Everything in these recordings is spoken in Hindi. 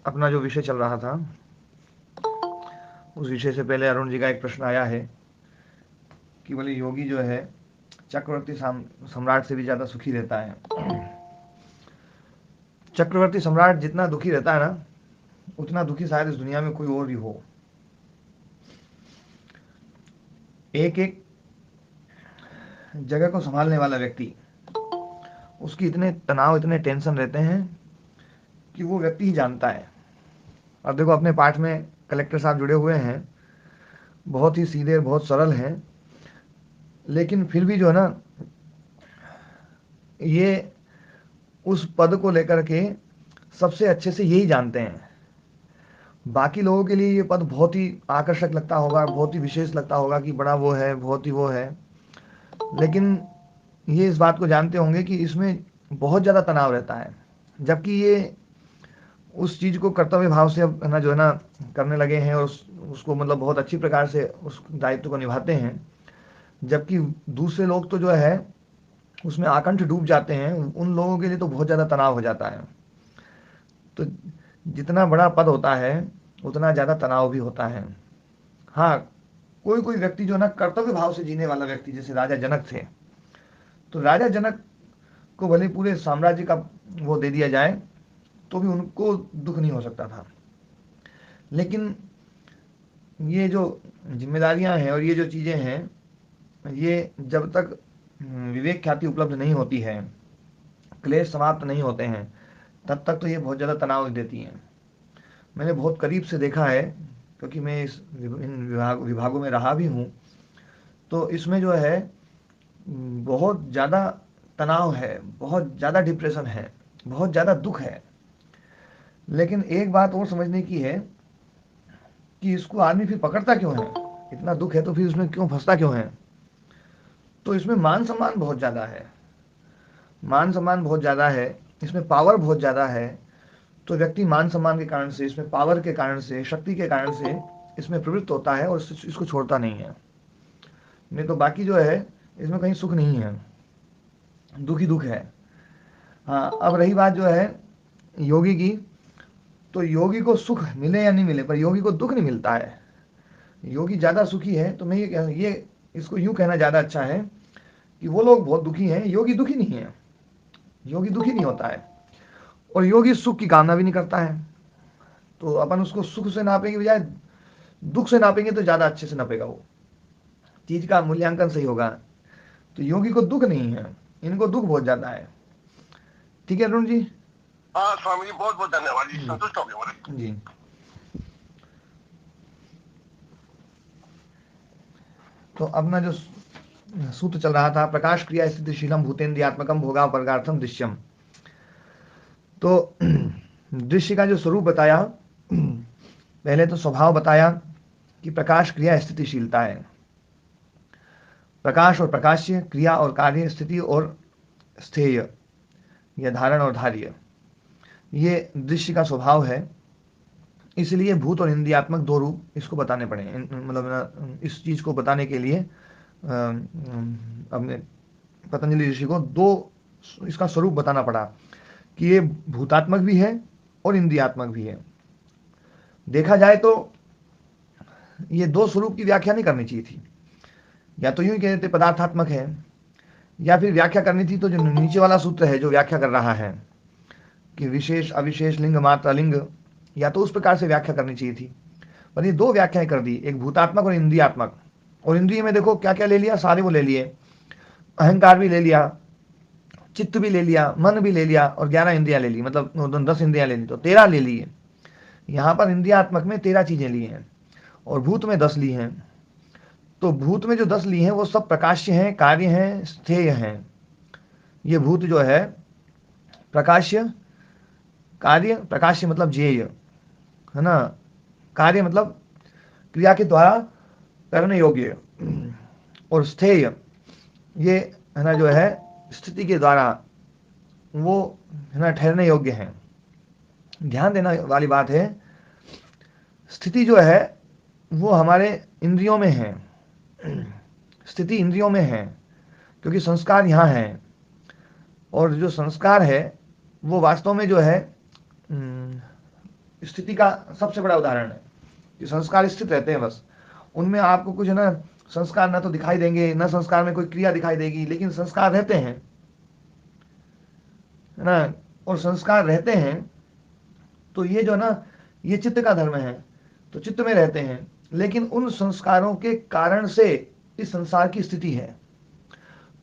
अपना जो विषय चल रहा था उस विषय से पहले अरुण जी का एक प्रश्न आया है कि बोले योगी जो है चक्रवर्ती सम्राट से भी ज़्यादा सुखी रहता है। चक्रवर्ती सम्राट जितना दुखी रहता है ना, उतना दुखी शायद इस दुनिया में कोई और भी हो। एक एक जगह को संभालने वाला व्यक्ति, उसकी इतने तनाव, इतने टेंशन रहते हैं कि वो व्यक्ति ही जानता है। अब देखो, अपने पाठ में कलेक्टर साहब जुड़े हुए हैं, बहुत ही सीधे, बहुत सरल हैं, लेकिन फिर भी जो है ना, ये उस पद को लेकर के सबसे अच्छे से यही जानते हैं। बाकी लोगों के लिए ये पद बहुत ही आकर्षक लगता होगा, बहुत ही विशेष लगता होगा कि बड़ा वो है, बहुत ही वो है, लेकिन ये इस बात को जानते होंगे कि इसमें बहुत ज़्यादा तनाव रहता है। जबकि ये उस चीज़ को कर्तव्य भाव से अब है ना, जो है ना, करने लगे हैं और उसको मतलब बहुत अच्छी प्रकार से उस दायित्व को निभाते हैं। जबकि दूसरे लोग तो जो है उसमें आकंठ डूब जाते हैं, उन लोगों के लिए तो बहुत ज़्यादा तनाव हो जाता है। तो जितना बड़ा पद होता है उतना ज़्यादा तनाव भी होता है। हाँ, कोई कोई व्यक्ति जो ना कर्तव्य भाव से जीने वाला व्यक्ति, जैसे राजा जनक थे, तो राजा जनक को भले पूरे साम्राज्य का वो दे दिया जाए तो भी उनको दुख नहीं हो सकता था। लेकिन ये जो जिम्मेदारियां हैं और ये जो चीज़ें हैं, ये जब तक विवेक ख्याति उपलब्ध नहीं होती है, क्लेश समाप्त नहीं होते हैं, तब तक तो ये बहुत ज़्यादा तनाव देती हैं। मैंने बहुत करीब से देखा है, क्योंकि मैं इन विभागों में रहा भी हूँ। तो इसमें जो है बहुत ज़्यादा तनाव है, बहुत ज़्यादा डिप्रेशन है, बहुत ज़्यादा दुख है। लेकिन एक बात और समझने की है कि इसको आदमी फिर पकड़ता क्यों है? इतना दुख है तो फिर उसमें क्यों फंसता क्यों है? तो इसमें मान सम्मान बहुत ज़्यादा है, मान सम्मान बहुत ज़्यादा है, इसमें पावर बहुत ज़्यादा है। तो व्यक्ति मान सम्मान के कारण से, इसमें पावर के कारण से, शक्ति के कारण से इसमें प्रवृत्त होता है और इसको छोड़ता नहीं है। नहीं तो बाकी जो है इसमें कहीं सुख नहीं है, दुख ही दुख है। हाँ, अब रही बात जो है योगी की, तो योगी को सुख मिले या नहीं मिले, पर योगी को दुख नहीं मिलता है। योगी ज़्यादा सुखी है, तो मैं ये इसको यूँ कहना ज़्यादा अच्छा है कि वो लोग बहुत दुखी हैं, योगी दुखी नहीं है। योगी दुखी नहीं होता है और योगी सुख की कामना भी नहीं करता है। तो अपन उसको सुख से नापेंगे बजाय दुख से नापेंगे तो ज़्यादा अच्छे से नापेगा, वो चीज़ का मूल्यांकन सही होगा। तो योगी को दुख नहीं है, इनको दुख बहुत ज़्यादा है। ठीक है अरुण जी? हाँ स्वामी जी, बहुत बहुत धन्यवाद जी, जी संतुष्ट हो गए बोले। जी। तो अपना जो सूत्र चल रहा था, प्रकाश क्रिया स्थितिशीलम भूतेन्द्रियात्मकम भोगा वर्गार्थम दृश्यम। तो दृश्य का जो स्वरूप बताया, पहले तो स्वभाव बताया कि प्रकाश क्रिया स्थितिशीलता है। प्रकाश और प्रकाश्य, क्रिया और कार्य, स्थिति और स्थेय, या धारण और धार्य, ये दृश्य का स्वभाव है। इसलिए भूत और इंद्रियात्मक दो रूप इसको बताने पड़े, मतलब इस चीज को बताने के लिए अपने पतंजलि ऋषि को दो इसका स्वरूप बताना पड़ा कि ये भूतात्मक भी है और इंद्रियात्मक भी है। देखा जाए तो ये दो स्वरूप की व्याख्या नहीं करनी चाहिए थी, या तो यूं ही कहते पदार्थात्मक है, या फिर व्याख्या करनी थी तो जो नीचे वाला सूत्र है जो व्याख्या कर रहा है कि विशेष अविशेष लिंग मात्र लिंग, या तो उस प्रकार से व्याख्या करनी चाहिए थी। पर ये दो व्याख्याएं कर दी, एक भूतात्मक और इंद्रियात्मक। और इंद्रिय में देखो क्या क्या ले लिया, सारे वो ले लिए, अहंकार भी ले लिया, चित्त भी ले लिया, मन भी ले लिया, और 11 इंद्रियां ले ली, मतलब 10 इंद्रियां ले ली, तो 13 ले लिए। यहाँ पर इंद्रियात्मक में 13 चीजें ली हैं और भूत में 10 ली हैं। तो भूत में जो 10 ली हैं वो सब प्रकाश्य हैं, कार्य हैं, स्थेय हैं। ये भूत जो है प्रकाश्य, कार्य, प्रकाश्य मतलब जेय है ना, कार्य मतलब क्रिया के द्वारा करने योग्य, और स्थेय ये है ना जो है स्थिति के द्वारा वो है ना ठहरने योग्य है। ध्यान देना वाली बात है, स्थिति जो है वो हमारे इंद्रियों में है, स्थिति इंद्रियों में है, क्योंकि संस्कार यहाँ है। और जो संस्कार है वो वास्तव में जो है स्थिति का सबसे बड़ा उदाहरण है कि संस्कार स्थित रहते हैं बस, उनमें आपको कुछ है ना संस्कार ना तो दिखाई देंगे, ना संस्कार में कोई क्रिया दिखाई देगी, लेकिन संस्कार रहते हैं, है ना। और संस्कार रहते हैं तो ये जो ना, ये चित्त का धर्म है, तो चित्त में रहते हैं, लेकिन उन संस्कारों के कारण से इस संसार की स्थिति है।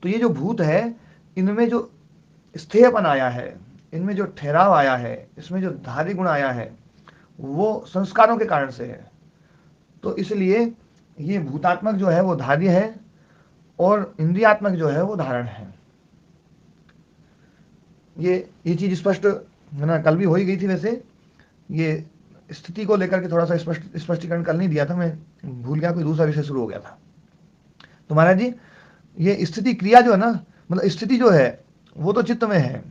तो ये जो भूत है, इनमें जो स्थेयपन आया है, इनमें जो ठहराव आया है, इसमें जो धारी गुण आया है, वो संस्कारों के कारण से है। तो इसलिए ये भूतात्मक जो है वो धार्य है, और इंद्रियात्मक जो है वो धारण है। ये चीज स्पष्ट है ना, कल भी हो ही गई थी वैसे। ये स्थिति को लेकर के थोड़ा सा स्पष्टीकरण कल नहीं दिया था, मैं भूल गया, कोई दूसरा विषय शुरू हो गया था। तो महाराज जी, ये स्थिति क्रिया जो है ना, मतलब स्थिति जो है वो तो चित्त में है,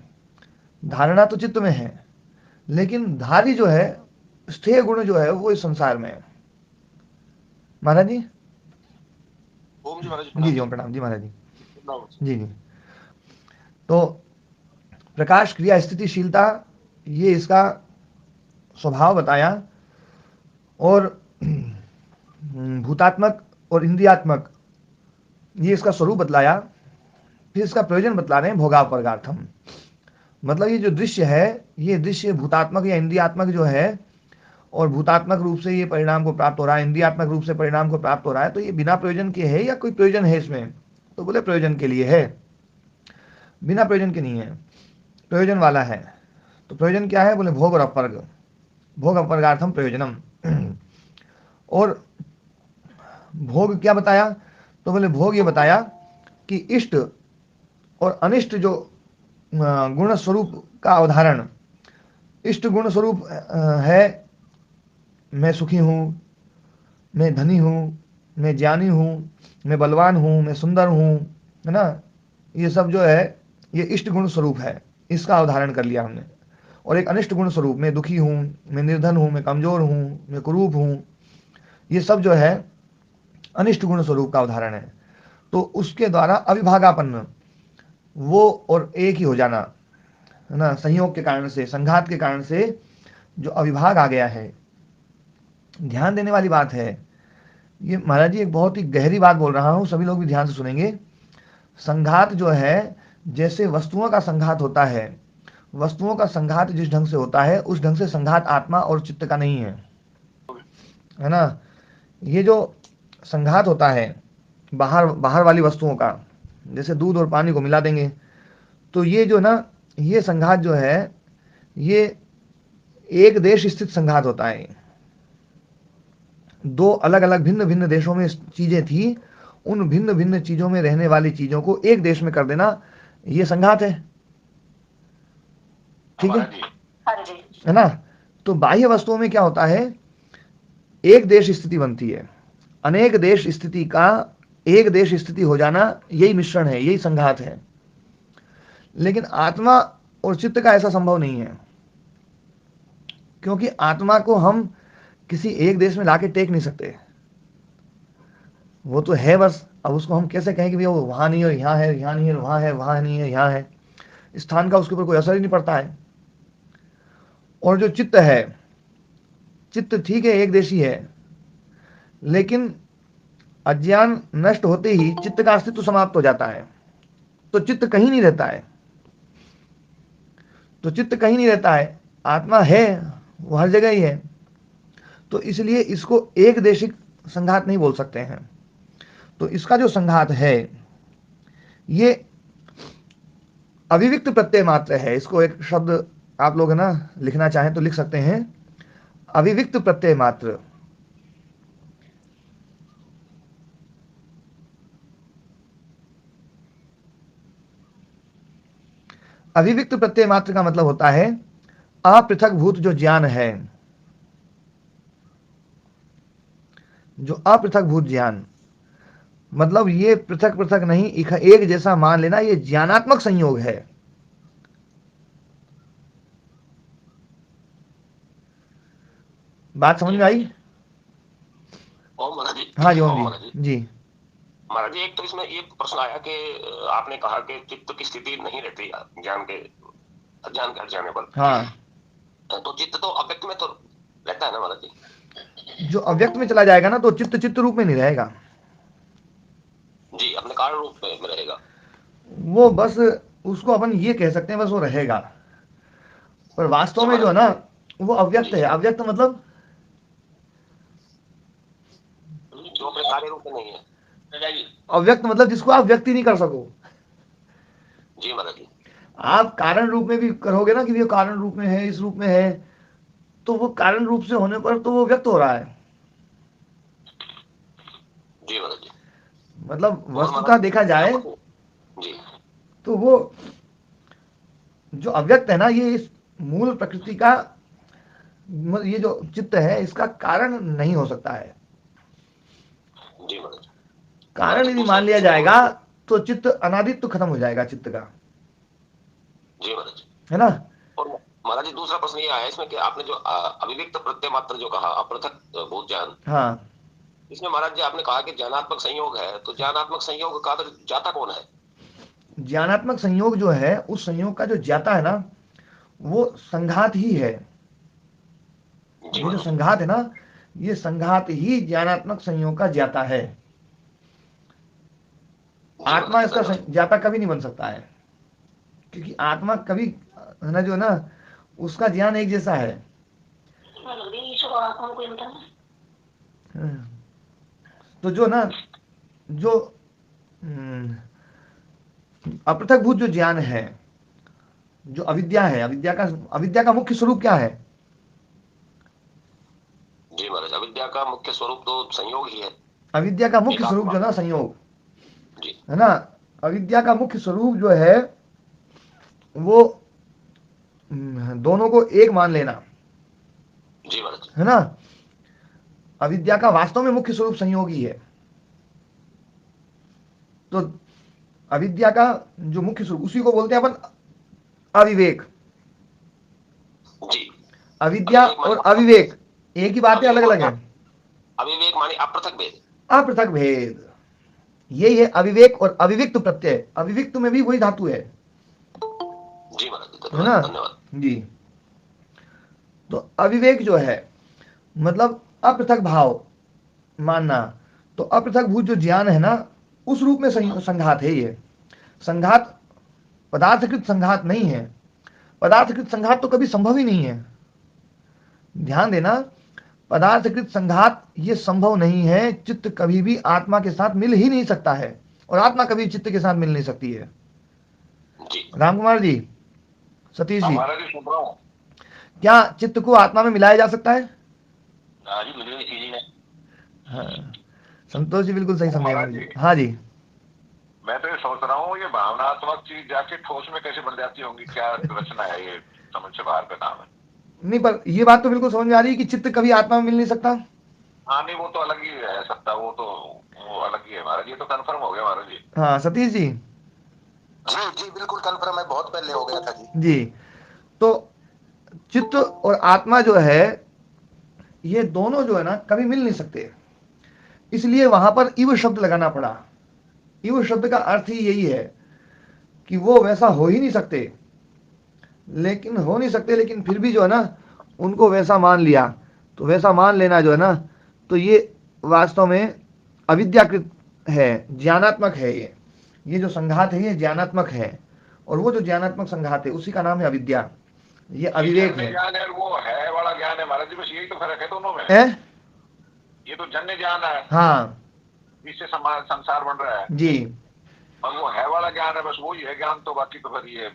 धारणा तो चित्त में है, लेकिन धारी जो है, स्थेय गुण जो है वो इस संसार में है। महाराज जी। ओम जी महाराज जी, जी प्रणाम जी, जी। ओम प्रणाम जी महाराज जी। प्रणाम जी। जी जी। तो प्रकाश क्रिया स्थितिशीलता, ये इसका स्वभाव बताया, और भूतात्मक और इंद्रियात्मक ये इसका स्वरूप बतलाया। फिर इसका प्रयोजन बतला रहे हैं भोगापवर्गार्थम। मतलब ये जो दृश्य है, ये दृश्य भूतात्मक या इंद्रियात्मक जो है, और भूतात्मक रूप से ये परिणाम को प्राप्त हो रहा है, इंद्रियात्मक रूप से परिणाम को प्राप्त हो रहा है, तो ये बिना प्रयोजन के है या कोई प्रयोजन है इसमें? तो बोले प्रयोजन के लिए है, बिना प्रयोजन के नहीं है, प्रयोजन वाला है। तो प्रयोजन क्या है? बोले भोग और अपवर्ग, भोग अपवर्गार्थम प्रयोजनम। और भोग क्या बताया? तो बोले भोग ये बताया कि इष्ट और अनिष्ट जो गुण स्वरूप का अवधारण। इष्ट गुण स्वरूप है, मैं सुखी हूँ, मैं धनी हूँ, मैं ज्ञानी हूँ, मैं बलवान हूँ, मैं सुंदर हूँ, है ना। ये सब जो है ये इष्ट गुण स्वरूप है, इसका अवधारण कर लिया हमने। और एक अनिष्ट गुण स्वरूप, मैं दुखी हूँ, मैं निर्धन हूँ, मैं कमजोर हूँ, मैं कुरूप हूँ, ये सब जो है अनिष्ट गुण स्वरूप का उदाहरण है। तो उसके द्वारा अविभागापन्न, वो और एक ही हो जाना, है ना, संयोग के कारण से, संघात के कारण से जो अविभाग आ गया है। ध्यान देने वाली बात है ये महाराज जी, एक बहुत ही गहरी बात बोल रहा हूं, सभी लोग भी ध्यान से सुनेंगे। संघात जो है, जैसे वस्तुओं का संघात होता है, वस्तुओं का संघात जिस ढंग से होता है उस ढंग से संघात आत्मा और चित्त का नहीं है ना। ये जो संघात होता है बाहर बाहर वाली वस्तुओं का, जैसे दूध और पानी को मिला देंगे, तो ये जो ना, ये संघात जो है, ये एक देश स्थित संघात होता है। दो अलग अलग भिन्न भिन्न देशों में चीजें थी, उन भिन्न भिन्न चीजों में रहने वाली चीजों को एक देश में कर देना, ये संघात है। ठीक है, है ना। तो बाह्य वस्तुओं में क्या होता है, एक देश स्थिति बनती है, अनेक देश स्थिति का एक देश स्थिति हो जाना, यही मिश्रण है, यही संघात है। लेकिन आत्मा और चित्त का ऐसा संभव नहीं है, क्योंकि आत्मा को हम किसी एक देश में लाके टेक नहीं सकते, वो तो है बस। अब उसको हम कैसे कहें कि भैया वो वहां नहीं है यहाँ है, यहाँ नहीं है वहां है, वहां नहीं है यहाँ है, स्थान का उसके ऊपर कोई असर ही नहीं पड़ता है। और जो चित्त है, चित्त ठीक है एक देशी है, लेकिन अज्ञान नष्ट होते ही चित्त का अस्तित्व समाप्त हो जाता है, तो चित्त कहीं नहीं रहता है, तो चित्त कहीं नहीं रहता है, आत्मा है वो हर जगह ही है। तो इसलिए इसको एक देशिक संघात नहीं बोल सकते हैं। तो इसका जो संघात है, ये अविविक्त प्रत्यय मात्र है। इसको एक शब्द आप लोग है ना लिखना चाहें तो लिख सकते हैं, अविविक्त प्रत्यय मात्र। अविविक्त प्रत्यय मात्र का मतलब होता है अपृथक भूत जो ज्ञान है, जो अपृथक भूत ज्ञान, मतलब ये पृथक पृथक नहीं, एक जैसा मान लेना, ये ज्ञानात्मक संयोग है। बात समझ में आई? ओम महाराज जी। हाँ जी, ओम ओम महाराज जी जी। जी। महाराज जी, एक तो इसमें एक प्रश्न आया कि आपने कहा कि चित्त की स्थिति नहीं रहती ज्ञान के, अज्ञान के हट जाने पर। हाँ तो चित्त तो अव्यक्त में तो रहता है ना महाराज जी? जो अव्यक्त में चला जाएगा ना तो चित्त चित्त रूप में नहीं रहेगा, जी, अपने कारण रूप में रहेगा। वो बस उसको अपन ये कह सकते हैं बस वो रहेगा, पर वास्तव अच्छा में जो है महाराज ना जी। वो अव्यक्त जी, है। अव्यक्त मतलब जो अपने कार्य रूप में नहीं है। अव्यक्त मतलब जिसको आप व्यक्त ही नहीं कर सको। जी महाराज जी। आप कारण रूप में भी करोगे ना कि ये कारण रूप में है, इस रूप में है, तो वो कारण रूप से होने पर तो वो व्यक्त हो रहा है। जी महाराज जी। मतलब और वस्तुतः महाराज देखा यहाँ जाए पर जी। तो वो जो अव्यक्त है ना ये इस मूल प्रकृति का, ये जो चित्त है इसका कारण नहीं हो सकता है। जी महाराज जी। महाराज कारण जी यदि दूसरा मान लिया इसमें और जाएगा तो चित्त अनादित्व खत्म हो जाएगा चित्त का, जी महाराज जी। है ना। और महाराज जी दूसरा प्रश्न ये आया इसमें कि आपने जो अविव्यक्त प्रत्यय मात्र जो कहा अपृथक भूत ज्ञान, हाँ, इसमें महाराज जी आपने कहा कि ज्ञानात्मक संयोग है, तो ज्ञानात्मक संयोग का तो ज्ञाता कौन है? ज्ञानात्मक संयोग जो है उस संयोग का जो ज्ञाता है ना वो संघात ही है। जी ये जो महाराज जी। संघात है ना ये संघात ही ज्ञानात्मक संयोग का ज्ञाता है। जी आत्मा महाराज जी, इसका धन्यवाद। ज्ञाता कभी नहीं बन सकता है, क्योंकि आत्मा कभी है ना जो है ना उसका ज्ञान एक जैसा है। तो जो ना जो अपृथक भूत जो ज्ञान है, जो अविद्या है, अविद्या का मुख्य स्वरूप क्या है? जी महाराज, अविद्या का मुख्य स्वरूप तो संयोग ही है। अविद्या का मुख्य एक स्वरूप जो आत्मा। है ना संयोग, जी। है ना। अविद्या का मुख्य स्वरूप जो है वो दोनों को एक मान लेना, जी महाराज जी। है ना। अविद्या का वास्तव में मुख्य स्वरूप संयोग ही है। तो अविद्या का जो मुख्य स्वरूप उसी को बोलते हैं अपन अविवेक। जी। अविद्या अविवेक माने और अपृथक। अविवेक एक ही बातें, अलग अविवेक अलग माने है। अविवेक माने अपृथक भेद। अपृथक भेद, यही है अविवेक और अविविक्त प्रत्यय। अविविक्त में भी वही धातु जी महाराज जी, है ना। धन्यवाद धन्यवाद। जी। तो अविवेक जो है मतलब अपृथक भाव मानना। तो अपृथक भूत जो ज्ञान है ना उस रूप में संघात है ये। संघात पदार्थकृत संघात नहीं है। पदार्थकृत संघात तो कभी संभव ही नहीं है। ध्यान देना, पदार्थकृत संघात ये संभव नहीं है। चित्त कभी भी आत्मा के साथ मिल ही नहीं सकता है, और आत्मा कभी चित्त के साथ मिल नहीं सकती है। जी। रामकुमार जी, सतीश जी, हमारा जी सुन रहा हूँ। क्या चित्त को आत्मा में मिलाया जा सकता है? हाँ जी, मिली हुई चीज ही है। हाँ, संतोष जी बिल्कुल सही तो समझे महाराज मुझे। जी, हाँ जी। मैं तो ये सोच रहा हूँ ये भावनात्मक चीज जाके ठोस में कैसे बन जाती होंगी, क्या रचना है ये, समझ से बाहर का काम है। नहीं, पर ये बात तो बिल्कुल समझ में आ रही है कि चित्त कभी आत्मा में मिल नहीं सकता। हाँ नहीं, वो तो अलग ही है सत्ता, वो तो वो अलग ही है महाराज, ये तो कंफर्म हो गया महाराज जी। हाँ सतीश जी। जी जी बिल्कुल कंफर्म है, बहुत पहले हो गया था जी। जी। तो चित्त और आत्मा जो है ये दोनों जो है ना कभी मिल नहीं सकते, इसलिए वहां पर इव शब्द लगाना पड़ा। इव शब्द का अर्थ ही यही है कि वो वैसा हो ही नहीं सकते, लेकिन हो नहीं सकते लेकिन फिर भी जो है ना उनको वैसा मान लिया। तो वैसा मान लेना जो है ना तो ये वास्तव में अविद्याकृत है, ज्ञानात्मक है। ये जो संघात है ये ज्ञानात्मक है, और वो जो ज्ञानात्मक संघात है उसी का नाम है अविद्या। ये ये अविवेक जन्य है। ज्ञान है, वो है वाला ज्ञान है महाराज जी, बस यही तो फर्क है दोनों में। है। ये तो जन्य ज्ञान है, हाँ इससे संसार बन रहा है। जी। और वो है वाला ज्ञान है, बस वही है ज्ञान, तो बाकी तो फिर ये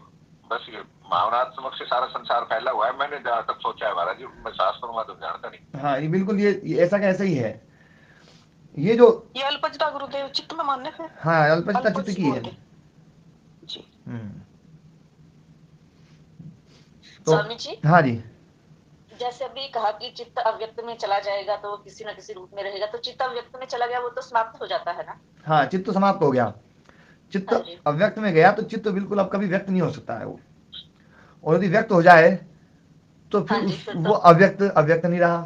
बस ये भावनात्मक से सारा संसार फैला हुआ है, मैंने जहां तक सोचा है महाराज जी, मैं शास्त्रों में तो जानता नहीं। हाँ ये बिल्कुल ये ऐसा का ऐसा ही है। ये जो ये अल्पजता गुरुदेव चित्त में मानने से हाँ अल्पचिता चित्त की है। जी। हम्म। तो स्वामी जी, हाँ जी। जैसे अभी कहा कि चित्त अव्यक्त में चला जाएगा तो किसी न किसी रूप में रहेगा, तो चित्त अव्यक्त में चला गया वो तो समाप्त हो जाता है ना? हाँ चित्त समाप्त हो गया। चित्त हाँ जी। अव्यक्त में गया तो चित्त बिल्कुल अब कभी व्यक्त नहीं हो सकता है वो। और यदि व्यक्त हो जाए तो फिर हाँ जी, उस फिर वो तो अव्यक्त अव्यक्त नहीं रहा।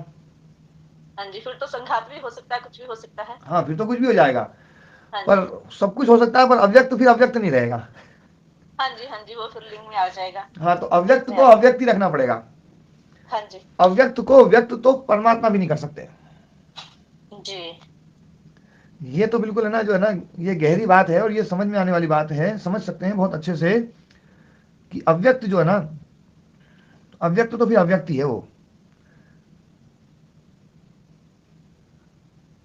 हाँ जी, फिर तो संघात भी हो सकता है, कुछ भी हो सकता है। हाँ फिर तो कुछ भी हो जाएगा, हाँ पर जी। सब कुछ हो सकता है, पर अव्यक्त फिर अव्यक्त नहीं रहेगा। हाँ जी हाँ जी, वो फिर लिंग में आ जाएगा। हाँ तो लिंग अव्यक्त में को आ जाएगा। अव्यक्त ही रखना पड़ेगा। हाँ जी अव्यक्त को व्यक्त तो परमात्मा भी नहीं कर सकते। जी। ये तो बिल्कुल है ना, जो है ना, ये गहरी बात है और ये समझ में आने वाली बात है, समझ सकते हैं बहुत अच्छे से कि अव्यक्त जो है ना, अव्यक्त तो फिर अव्यक्त ही है वो,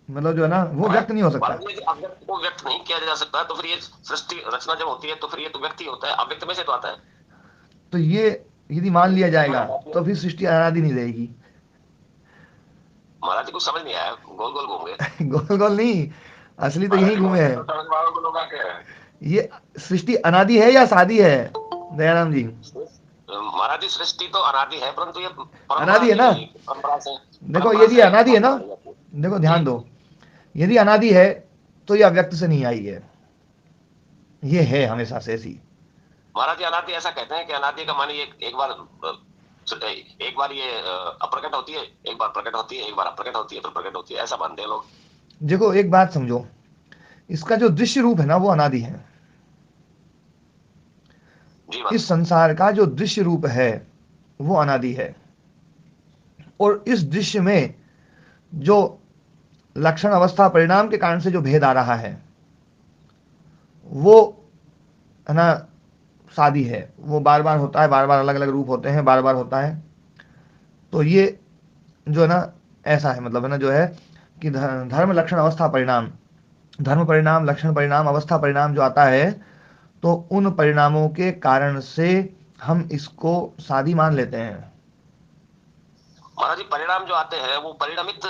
मतलब जो है ना वो व्यक्त नहीं हो सकता। महाराज जी, यदि अव्यक्त को व्यक्त नहीं किया जा सकता तो फिर ये सृष्टि रचना जब होती है तो फिर ये तो व्यक्त ही होता है, अव्यक्त में से तो आता है। तो ये यदि मान लिया जाएगा तो फिर सृष्टि अनादि नहीं रहेगी। महाराज जी कुछ समझ नहीं आया, गोल गोल घूम गए। गोल गोल नहीं, असली तो यही महाराज जी घूमे बोलते हैं। तो समझ में आओ को लोग क्या है। ये सृष्टि अनादि है या शादी है दयाराम जी? महाराज जी सृष्टि तो अनादि है, परंतु ये परंपरा अनादि है की ना। देखो परंपरा यदि से अनादि है ना, परंपरा जाती है। देखो जी ध्यान दो, यदि अनादि है तो ये अव्यक्त से नहीं आई है, ये है हमेशा से ऐसी। महाराज जी, अनादि ऐसा कहते हैं कि अनादि का मानी एक बार ये अप्रकट होती है, एक बार प्रकट होती है, एक बार अप्रकट होती है, फिर प्रकट होती है, ऐसा मानते हैं लोग। देखो एक बात समझो, इसका जो दृश्य रूप है ना वो अनादि है। जी इस महाराज। संसार का जो दृश्य रूप है वो अनादि है, और इस दृश्य में जो लक्षण अवस्था परिणाम के कारण से जो भेद आ रहा है वो है ना शादी है, वो बार बार होता है, बार बार अलग अलग रूप होते हैं, बार बार होता है। तो ये जो है ना ऐसा है, मतलब है ना जो है कि धर्म लक्षण अवस्था परिणाम, धर्म परिणाम लक्षण परिणाम अवस्था परिणाम जो आता है, तो उन परिणामों के कारण से हम इसको शादी मान लेते हैं। महाराज जी, परिणाम जो आते हैं वो परिणामित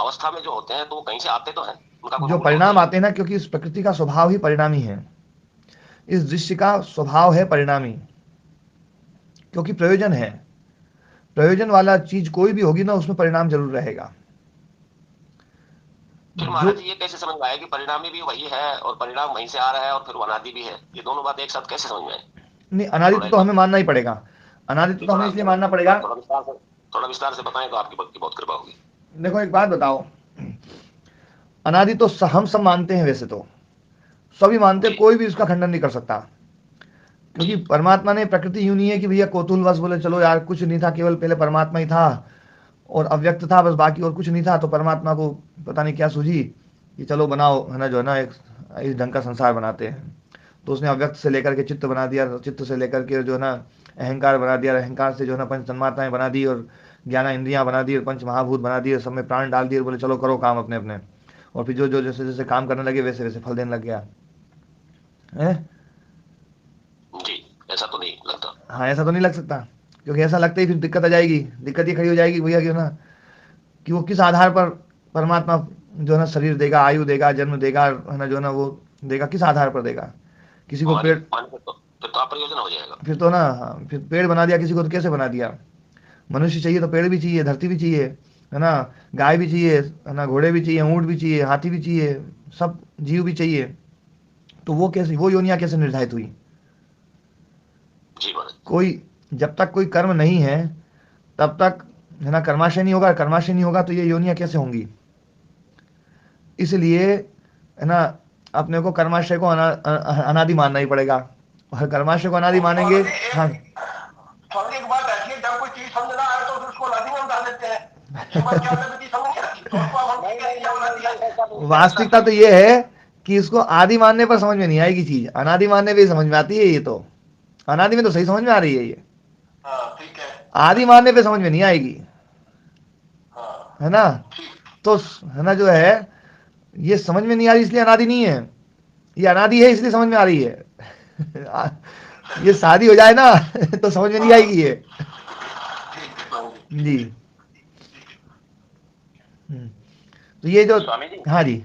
अवस्था में जो होते हैं तो वो कहीं से आते तो हैं, उनका कोई जो मूल तो होता परिणाम ही है। आते हैं ना, क्योंकि इस प्रकृति का स्वभाव ही परिणामी है, इस दृश्य का स्वभाव है परिणामी, क्योंकि प्रयोजन है, प्रयोजन वाला चीज कोई भी होगी ना उसमें परिणाम जरूर रहेगा। फिर जो महाराज जी ये कैसे समझ में आया कि परिणामी भी वही है और परिणाम वहीं से आ रहा है और फिर वो अनादि भी है, ये दोनों बातें एक साथ कैसे समझ में आए? नहीं, अनादित्व थोड़ा तो एक बार हमें मानना ही पड़ेगा, अनादित्व जी तो हमें थोड़ा इसलिए मानना पड़ेगा। थोड़ा विस्तार से बताएं तो आपकी की बहुत कृपा होगी। देखो एक बात बताओ, अनादि तो हम सब मानते हैं, वैसे तो सभी मानते हैं, जी कोई भी इसका खंडन नहीं कर सकता, जी। क्योंकि परमात्मा ने प्रकृति यूं नहीं है कि भैया कोतुल बस बोले चलो यार कुछ नहीं था, केवल पहले परमात्मा ही था और अव्यक्त था बस, बाकी और कुछ नहीं था, तो परमात्मा को पता नहीं क्या सूझी कि चलो बनाओ है ना, जो है ना एक इस ढंग का संसार बनाते हैं। तो उसने अव्यक्त से लेकर के चित्त बना दिया, चित्त से लेकर के जो है ना अहंकार बना दिया, अहंकार से जो है ना पंच तन्मात्राएं बना दी, और ज्ञान इंद्रियां बना दी, और पंच महाभूत बना दिए, सब में प्राण डाल दिए और बोले चलो करो काम अपने अपने। और फिर जो जो जैसे जैसे काम करने लगे वैसे वैसे फल देने लग गया है। जी ऐसा तो नहीं लगता। हाँ, ऐसा तो नहीं लग सकता, क्योंकि ऐसा लगता ही फिर दिक्कत आ जाएगी, दिक्कत ये खड़ी हो जाएगी भैया क्यों ना, कि वो किस आधार पर परमात्मा जो है ना शरीर देगा, आयु देगा, जन्म देगा है ना, जो है ना वो देगा, किस आधार पर देगा? किसी को हमारी पेड़, मान फिर तो अप्रयोजन हो जाएगा। फिर तो ना, हाँ, फिर पेड़ बना दिया किसी को तो कैसे बना दिया? मनुष्य चाहिए तो पेड़ भी चाहिए, धरती भी चाहिए, है ना, गाय भी चाहिए, है ना, घोड़े भी चाहिए, ऊँट भी चाहिए, हाथी भी चाहिए, सब जीव भी चाहिए। तो वो कैसे, वो योनियां कैसे निर्धारित हुई? जी महाराज। कोई, जब तक कोई कर्म नहीं है तब तक है ना कर्माशय नहीं होगा, कर्माशय नहीं होगा तो ये योनियां कैसे होंगी? इसलिए है ना अपने को कर्माशय को अनादि मानना ही पड़ेगा, और कर्माशय को अनादि मानेंगे। हाँ, समझने की बात ऐसी है, जब कोई चीज समझ ना आए तो फिर उसको नदी में उतार देते हैं। ये बात क्या होता है कि समझ नहीं आती तो उसको अब हम कहते हैं नदी है। वास्तविकता तो ये है कि इसको आदि मानने पर समझ में नहीं आएगी चीज, अनादि मानने पे ही समझ में आती है। ये तो अनादि में तो सही समझ में आ रही है, ये हाँ ठीक है। आदि मानने पे समझ में नहीं आएगी, हाँ है ना। ठीक। तो है ना जो है ये समझ में नहीं आ रही इसलिए अनादि नहीं है, ये अनादि है इसलिए समझ में आ रही है। ये शादी हो जाए ना तो समझ में नहीं हाँ आएगी ये। ठीक है स्वामी जी, जी। ठीक है। हम्म, तो ये जो, स्वामी जी, हाँ जी,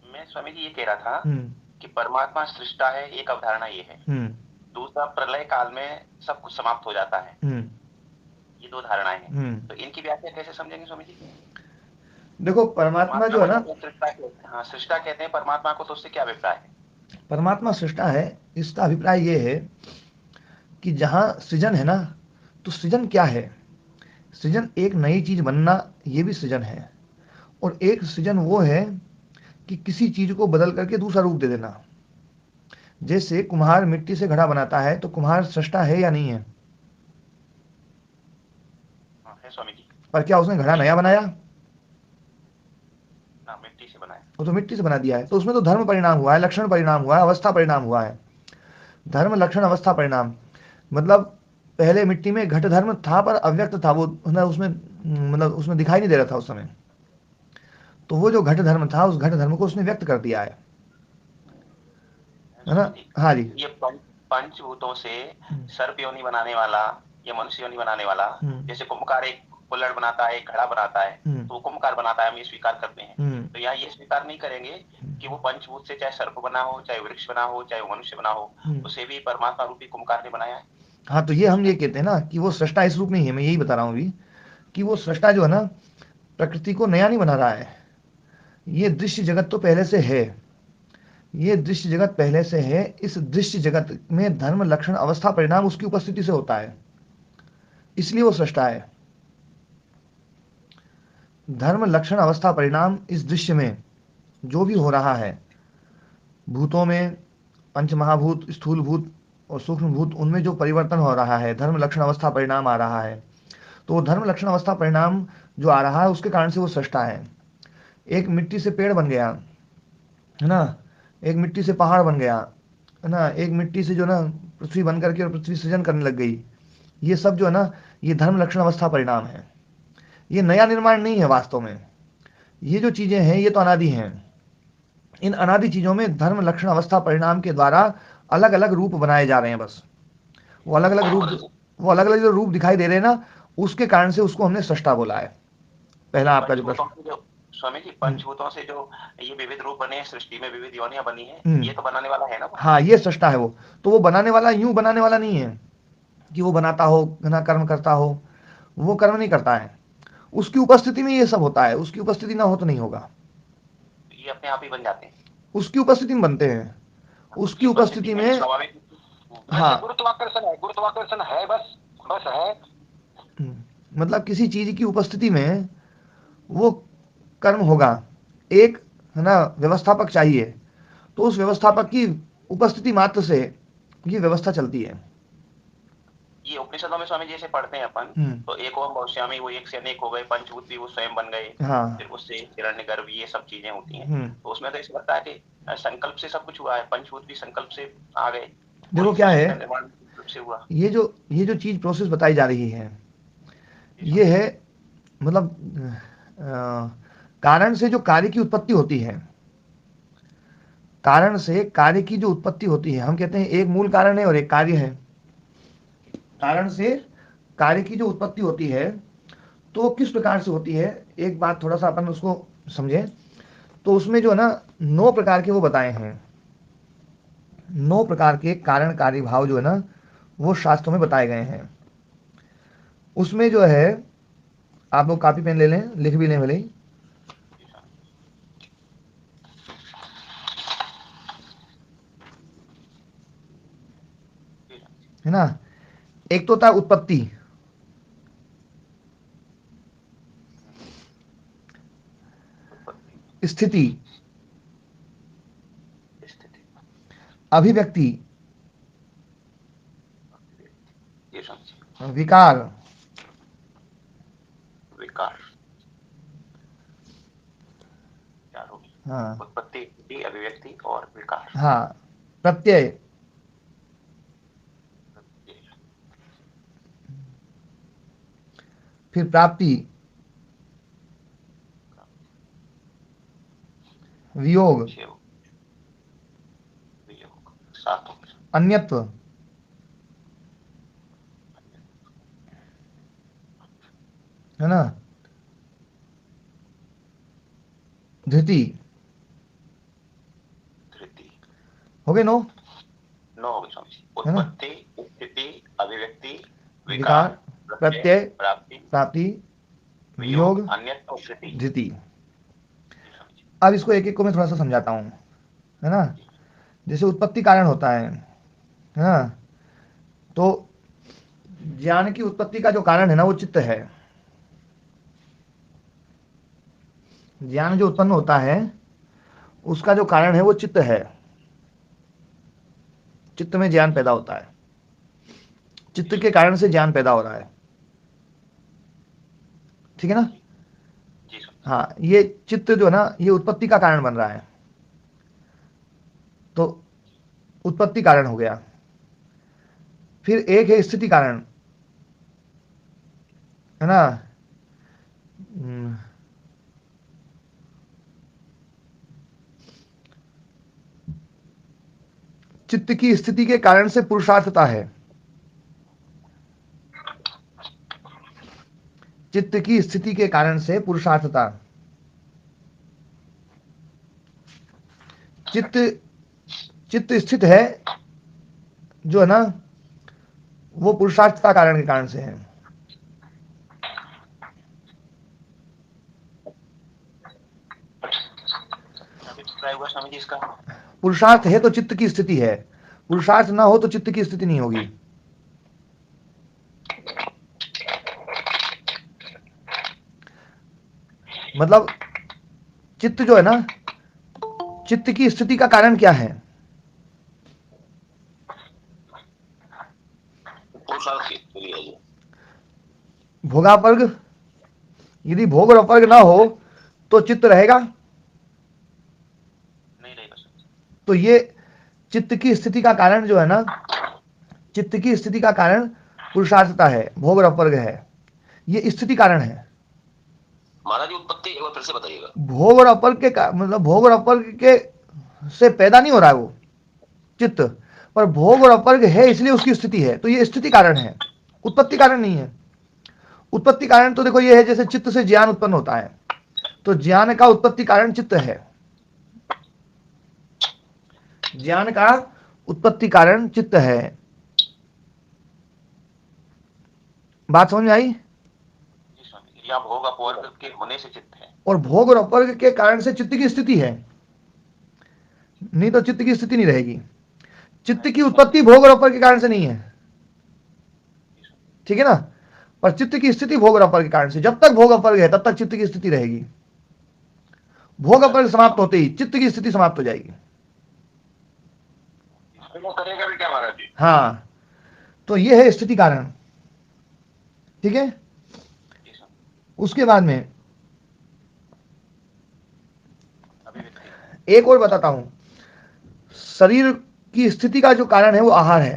मैं स्वामी जी ये कह रहा था हम्म, कि परमात्मा सृष्टा है, एक अवधारणा ये है। हम्म, दूसरा, प्रलय काल में सब कुछ समाप्त हो जाता है। हम्म, ये दो धारणाएं हैं, हम्म। तो इनकी व्याख्या कैसे समझेंगे स्वामी जी? देखो परमात्मा जो परमात्मा है ना, को तो सृष्टा कहते हैं, हाँ सृष्टा कहते हैं परमात्मा को, तो उससे क्या अभिप्राय है? परमात्मा सृष्टा है, इसका अभिप्राय ये है कि जहां सृजन है ना, तो सृजन क्या है? सृजन एक नई चीज बनना, ये भी सृजन है। और एक सृजन वो है कि किसी चीज को बदल करके दूसरा रूप दे देना। जैसे कुम्हार मिट्टी से घड़ा बनाता है, तो कुम्हार सृष्टा है या नहीं है? है स्वामी जी। पर क्या उसने घड़ा नया बनाया? ना, मिट्टी से बनाया। वो तो मिट्टी से बना दिया है। तो उसमें तो धर्म परिणाम हुआ है, लक्षण परिणाम हुआ है, अवस्था परिणाम हुआ है। धर्म, लक्षण, अवस्था, परिणाम, मतलब पहले मिट्टी में घट धर्म था पर अव्यक्त था, वो ना उसमें मतलब उसमें दिखाई नहीं दे रहा था उस समय। तो वो जो घट धर्म था, उस घट धर्म को उसने व्यक्त कर दिया है ना? स्वामी जी, हाँ जी। ये पंचभूतों से सर्प योनि बनाने वाला या मनुष्य योनि बनाने वाला, जैसे कुंभकार एक कुल्हड़ बनाता है, एक घड़ा बनाता है, तो वो कुंभकार बनाता है, हम ये स्वीकार करते हैं। तो यहाँ ये स्वीकार नहीं करेंगे कि वो पंचभूत से चाहे सर्प बना हो, चाहे वृक्ष बना हो, चाहे वो मनुष्य बना हो, उसे भी परमात्मा रूपी कुंभकार ने बनाया है। हाँ, तो ये हम ये कहते हैं ना कि वो सृष्टा इस रूप में ही है। मैं यही बता रहा हूँ अभी कि वो सृष्टा जो है ना, प्रकृति को नया नहीं बना रहा है। ये दृश्य जगत तो पहले से है, ये दृश्य जगत पहले से है। इस दृश्य जगत में धर्म, लक्षण, अवस्था, परिणाम उसकी उपस्थिति से होता है, इसलिए वो सृष्टा है। धर्म, लक्षण, अवस्था, परिणाम इस दृश्य में जो भी हो रहा है, भूतों में पंच महाभूत, स्थूल भूत और सूक्ष्म भूत, उनमें जो परिवर्तन हो रहा है, धर्म, लक्षण, अवस्था, परिणाम आ रहा है, तो वो धर्म, लक्षण, अवस्था, परिणाम जो आ रहा है उसके कारण से वो सृष्टा है। एक मिट्टी से पेड़ बन गया है ना, एक मिट्टी से पहाड़ बन गया है ना, एक मिट्टी से जो ना पृथ्वी बन करके और पृथ्वी सृजन करने लग गई। ये सब जो है ना, ये धर्म, लक्षण, अवस्था, परिणाम है। ये नया निर्माण नहीं है वास्तव में। ये जो चीजें हैं ये तो अनादि हैं। इन अनादि चीजों में धर्म, लक्षण, अवस्था, परिणाम के द्वारा अलग अलग रूप बनाए जा रहे हैं बस। वो अलग अलग रूप, वो अलग अलग जो रूप दिखाई दे रहे हैं ना, उसके कारण से उसको हमने सृष्टा बोला है। पहला आपका जो प्रश्न। पंचभूतों से जो स्वामी जी, पंचभूतों से जो ये विविध रूप बने हैं, सृष्टि में विविध योनियां बनी है, ये तो बनाने वाला है ना। हाँ, ये सृष्टा है वो। तो वो बनाने वाला यूं बनाने वाला नहीं है कि वो बनाता हो ना, कर्म करता हो। वो कर्म नहीं करता है, उसकी उपस्थिति में ये सब होता है। उसकी उपस्थिति ना हो तो नहीं होगा। ये अपने आप ही बन जाते हैं, उसकी उपस्थिति में बनते हैं। उसकी उपस्थिति में, स्वाभाविक। हाँ, गुरुत्वाकर्षण है, गुरुत्वाकर्षण है, बस बस है। मतलब किसी चीज की उपस्थिति में वो कर्म होगा। एक है ना व्यवस्थापक चाहिए, तो उस व्यवस्थापक की उपस्थिति मात्र से ये व्यवस्था चलती है। ये उपनिषदों में स्वामी जी जैसे पढ़ते हैं अपन, तो एक ओम भविष्यामि, वो एक से अनेक हो गए, पंचभूत भी वो स्वयं बन गए, हाँ, फिर उससे हिरण्यगर्भ, ये सब चीजें होती हैं। तो उसमें तो ऐसा लगता है कि संकल्प से सब कुछ हुआ है, पंचभूत भी संकल्प से आ गए। देखो क्या है, निर्माण से हुआ। ये जो चीज प्रोसेस बताई जा रही है, ये है मतलब कारण से जो कार्य की उत्पत्ति होती है, कारण से कार्य की जो उत्पत्ति होती है, हम कहते हैं एक मूल कारण है और एक कार्य है। कारण से कार्य की जो उत्पत्ति होती है, तो किस प्रकार से होती है, एक बात थोड़ा सा अपन उसको समझें। तो उसमें जो है ना 9 प्रकार के वो बताए हैं। 9 प्रकार के कारण कार्य भाव जो है ना, वो शास्त्रों में बताए गए हैं। उसमें जो है, आप लोग कॉपी पेन ले लें, लिख भी लें भले ही। है ना, एक तो था उत्पत्ति, स्थिति, अभिव्यक्ति, विकार, विकार, हाँ, उत्पत्ति, अभिव्यक्ति और विकार, हाँ, प्रत्यय, फिर प्राप्ति, वियोग, अन्यत्व, है ना, धृति। हो गए 9? 9 हो गए स्वामी जी। उत्पत्ति, स्थिति, अभिव्यक्ति, विकार, प्रत्यय, प्राप्ति, वियोग, अन्यत्व और धृति। अब इसको एक एक को मैं थोड़ा सा समझाता हूँ, है ना। जैसे उत्पत्ति कारण होता है ना, तो ज्ञान की उत्पत्ति का जो कारण है ना, वो चित्त है। ज्ञान जो उत्पन्न होता है, उसका जो कारण है वो चित्त है। चित्त में ज्ञान पैदा होता है, चित्त के कारण से ज्ञान पैदा हो रहा है। ठीक है ना। जी सर। हाँ, ये चित्त जो है ना, ये उत्पत्ति का कारण बन रहा है, तो उत्पत्ति कारण हो गया। फिर एक है स्थिति कारण, है ना। चित्त की स्थिति के कारण से पुरुषार्थता है। चित्त की स्थिति के कारण से पुरुषार्थता। चित्त चित्त स्थित है जो है ना, वो पुरुषार्थता कारण के कारण से है। हुआ स्वामी जी इसका। पुरुषार्थ है तो चित्त की स्थिति है, पुरुषार्थ ना हो तो चित्त की स्थिति नहीं होगी। मतलब चित्त जो है ना, चित्त की स्थिति का कारण क्या है? भोगापर्ग। यदि भोग और अपर्ग ना हो तो चित्त रहेगा? नहीं रहेगा। तो ये चित्त की स्थिति का कारण जो है ना, चित्त की स्थिति का कारण पुरुषार्थता है, भोग और अपर्ग है, ये स्थिति कारण है। महाराज उत्पत्ति एक बार फिर से बताइएगा। भोग और अपर्ग के मतलब भोग और अपर्ग के से पैदा नहीं हो रहा है वो चित्त, पर भोग और अपर्ग है इसलिए उसकी स्थिति है, तो ये स्थिति कारण है, उत्पत्ति कारण नहीं है। उत्पत्ति कारण तो देखो ये है, जैसे चित्त से ज्ञान उत्पन्न होता है, तो ज्ञान का उत्पत्ति कारण चित्त है। ज्ञान का उत्पत्ति कारण चित्त है। बात समझ में आई? या भोग अपवर्ग के होने से चित्त है, और भोग और अपर्ग के कारण से चित्त की स्थिति है, नहीं तो चित्त की स्थिति नहीं रहेगी। चित्त की उत्पत्ति भोग और अपर्ग के कारण से नहीं है, ठीक है ना। पर चित्त की स्थिति भोग और अपर्ग के कारण से, जब तक भोग अपर्ग है तब तक चित्त की स्थिति रहेगी। भोग अपर्ग समाप्त होते ही चित्त की स्थिति समाप्त हो जाएगी। करेगा भी क्या महाराज जी? हाँ, तो ये है स्थिति कारण, ठीक है। उसके बाद में एक और बताता हूं। शरीर की स्थिति का जो कारण है वो आहार है।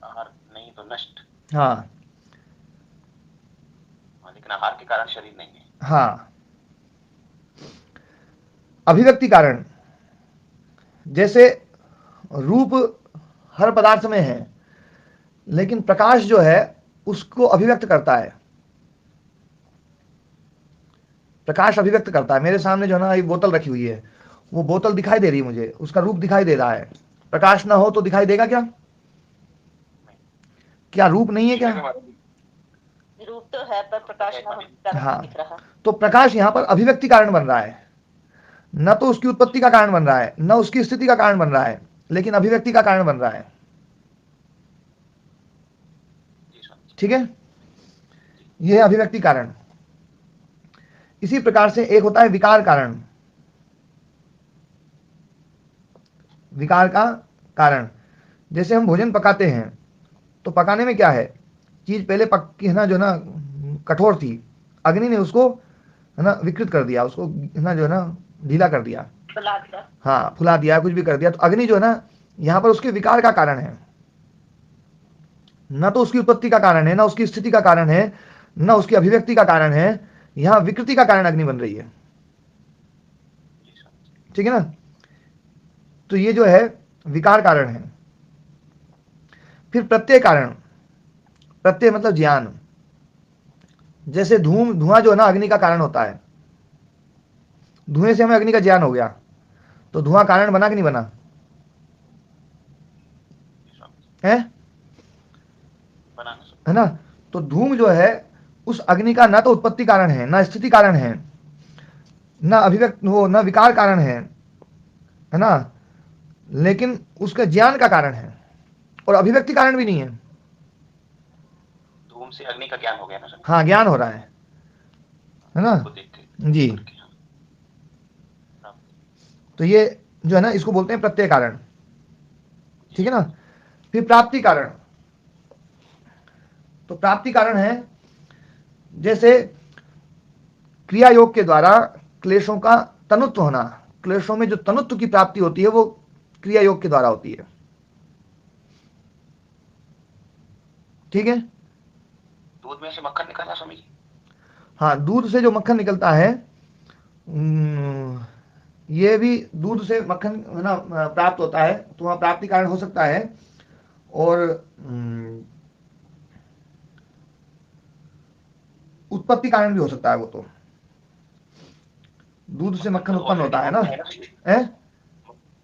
आहार नहीं तो नष्ट। हाँ, लेकिन आहार के कारण शरीर नहीं है। हाँ। अभिव्यक्ति कारण, जैसे रूप हर पदार्थ में है, लेकिन प्रकाश जो है उसको अभिव्यक्त करता है। प्रकाश अभिव्यक्त करता है। मेरे सामने जो है ना एक बोतल रखी हुई है, वो बोतल दिखाई दे रही है मुझे, उसका रूप दिखाई दे रहा है। प्रकाश ना हो तो दिखाई देगा क्या? क्या रूप नहीं है क्या? रूप तो है पर प्रकाश ना हो। हाँ, तो प्रकाश यहाँ पर अभिव्यक्ति कारण बन रहा है, न तो उसकी उत्पत्ति का कारण बन रहा है, न उसकी स्थिति का कारण बन रहा है, लेकिन अभिव्यक्ति का कारण बन रहा है, ठीक है। यह है अभिव्यक्ति कारण। इसी प्रकार से एक होता है विकार कारण। विकार का कारण, जैसे हम भोजन पकाते हैं तो पकाने में क्या है, चीज पहले पक्की है ना, जो ना कठोर थी, अग्नि ने उसको है ना विकृत कर दिया, उसको है ना जो है ना ढीला कर दिया, फुला दिया। हाँ, फुला दिया, कुछ भी कर दिया। तो अग्नि जो है ना यहाँ पर उसके विकार का कारण है, न तो उसकी उत्पत्ति का कारण है, न उसकी स्थिति का कारण है, न उसकी अभिव्यक्ति का कारण है। यहाँ विकृति का कारण अग्नि बन रही है, ठीक है ना। तो ये जो है विकार कारण है। फिर प्रत्यय कारण। प्रत्यय मतलब ज्ञान। जैसे धुआं जो है ना अग्नि का कारण होता है, धुएं से हमें अग्नि का ज्ञान हो गया, तो धुआं कारण बना कि नहीं बना है ना। तो धूम जो है उस अग्नि का न तो उत्पत्ति कारण है, न स्थिति कारण है, न अभिव्यक्त हो, न विकार कारण है ना, लेकिन उसका ज्ञान का कारण है और अभिव्यक्ति कारण भी नहीं है। धूम से अग्नि का ज्ञान हो गया ना सर। हाँ, ज्ञान हो रहा है ना जी। तो ये जो है ना इसको बोलते हैं प्रत्यय कारण, ठीक है ना। फिर प्राप्ति कारण। तो प्राप्ति कारण है जैसे क्रिया योग के द्वारा क्लेशों का तनुत्व होना, क्लेशों में जो तनुत्व की प्राप्ति होती है वो क्रिया योग के द्वारा होती है। ठीक है, दूध में से मक्खन निकलना स्वामी जी। हाँ, दूध से जो मक्खन निकलता है ये भी दूध से मक्खन है ना प्राप्त होता है, तो वहाँ प्राप्ति कारण हो सकता है। और उत्पत्ति कारण भी हो सकता है वो, तो दूध से मक्खन उत्पन्न होता है ना,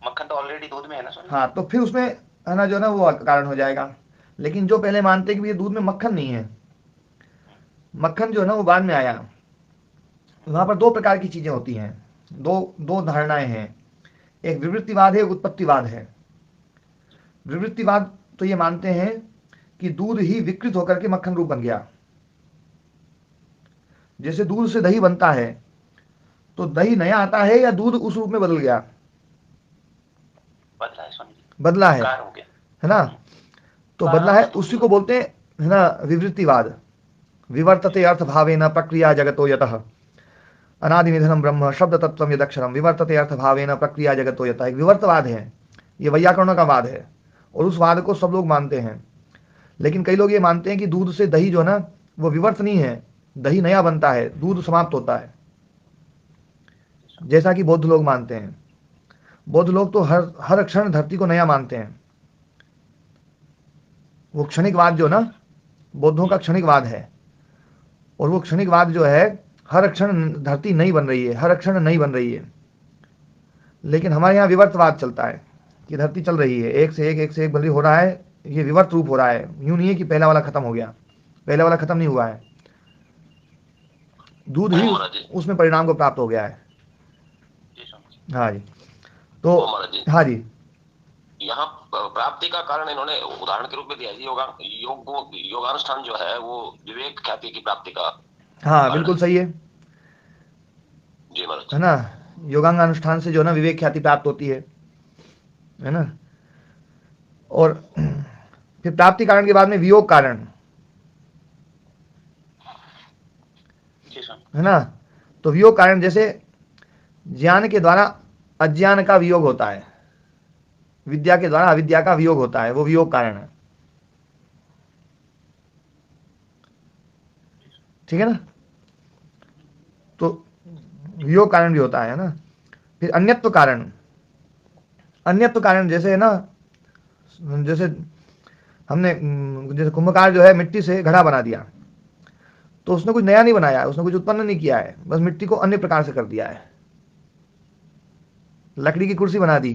मक्खन तो ऑलरेडी दूध में है ना स्वामी। हाँ, तो फिर उसमें है ना जो ना वो कारण हो जाएगा। लेकिन जो पहले मानते हैं कि ये दूध में मक्खन नहीं है, मक्खन जो है ना वो बाद में आया, वहां पर दो प्रकार की चीजें होती हैं, दो धारणाएं हैं, एक विवृत्तिवाद है, एक उत्पत्तिवाद है। विवृत्तिवाद तो ये मानते हैं कि दूध ही विकृत होकर के मक्खन रूप बन गया। जैसे दूध से दही बनता है, तो दही नया आता है या दूध उस रूप में बदल गया? बदला है स्वामी जी, बदला है, कार हो गया, है ना, तो बदला है, उसी को बोलते हैं है ना विवृत्तिवाद। विवर्तते अर्थ भावेन प्रक्रिया जगतो यतः अनादि निधनम ब्रह्म शब्द तत्वम यदक्षरम विवर्तते अर्थ भावेन प्रक्रिया जगतो यतः। एक विवर्तवाद है, ये वैयाकरणों का वाद है, और उस वाद को सब लोग मानते हैं। लेकिन कई लोग ये मानते हैं कि दूध से दही जो है ना वो विवर्त नहीं है, दही नया बनता है, दूध समाप्त होता है, जैसा कि बौद्ध लोग मानते हैं। बौद्ध लोग तो हर क्षण धरती को नया मानते हैं। वो क्षणिकवाद जो ना बौद्धों का क्षणिकवाद है, और वो क्षणिकवाद जो है हर क्षण धरती नई बन रही है, हर क्षण नई बन रही है। लेकिन हमारे यहाँ विवर्तवाद चलता है कि धरती चल रही है, एक से एक बदली हो रहा है, ये विवर्त रूप हो रहा है। यूं नहीं है कि पहला वाला खत्म हो गया, पहला वाला खत्म नहीं हुआ है, दूध ही उसमें परिणाम को प्राप्त हो गया है। हाँ जी, तो हाँ जी, यहाँ प्राप्ति का कारण इन्होंने उदाहरण के रूप में दिया है, योगानुष्ठान जो है वो विवेक ख्याति की प्राप्ति का। हाँ बिल्कुल सही है जी महाराज, है ना, योगांग अनुष्ठान से जो ना विवेक ख्याति प्राप्त होती है ना। और फिर प्राप्ति कारण के बाद में वियोग कारण है ना। तो वियोग कारण जैसे ज्ञान के द्वारा अज्ञान का वियोग होता है, विद्या के द्वारा अविद्या का वियोग होता है, वो वियोग कारण है। ठीक है ना, तो वियोग कारण भी होता है ना। फिर अन्यत्व कारण, अन्यत्व कारण जैसे है ना, जैसे हमने जैसे कुंभकार जो है मिट्टी से घड़ा बना दिया, तो उसने कुछ नया नहीं बनाया है, उसने कुछ उत्पन्न नहीं किया है, बस मिट्टी को अन्य प्रकार से कर दिया है, लकड़ी की कुर्सी बना दी,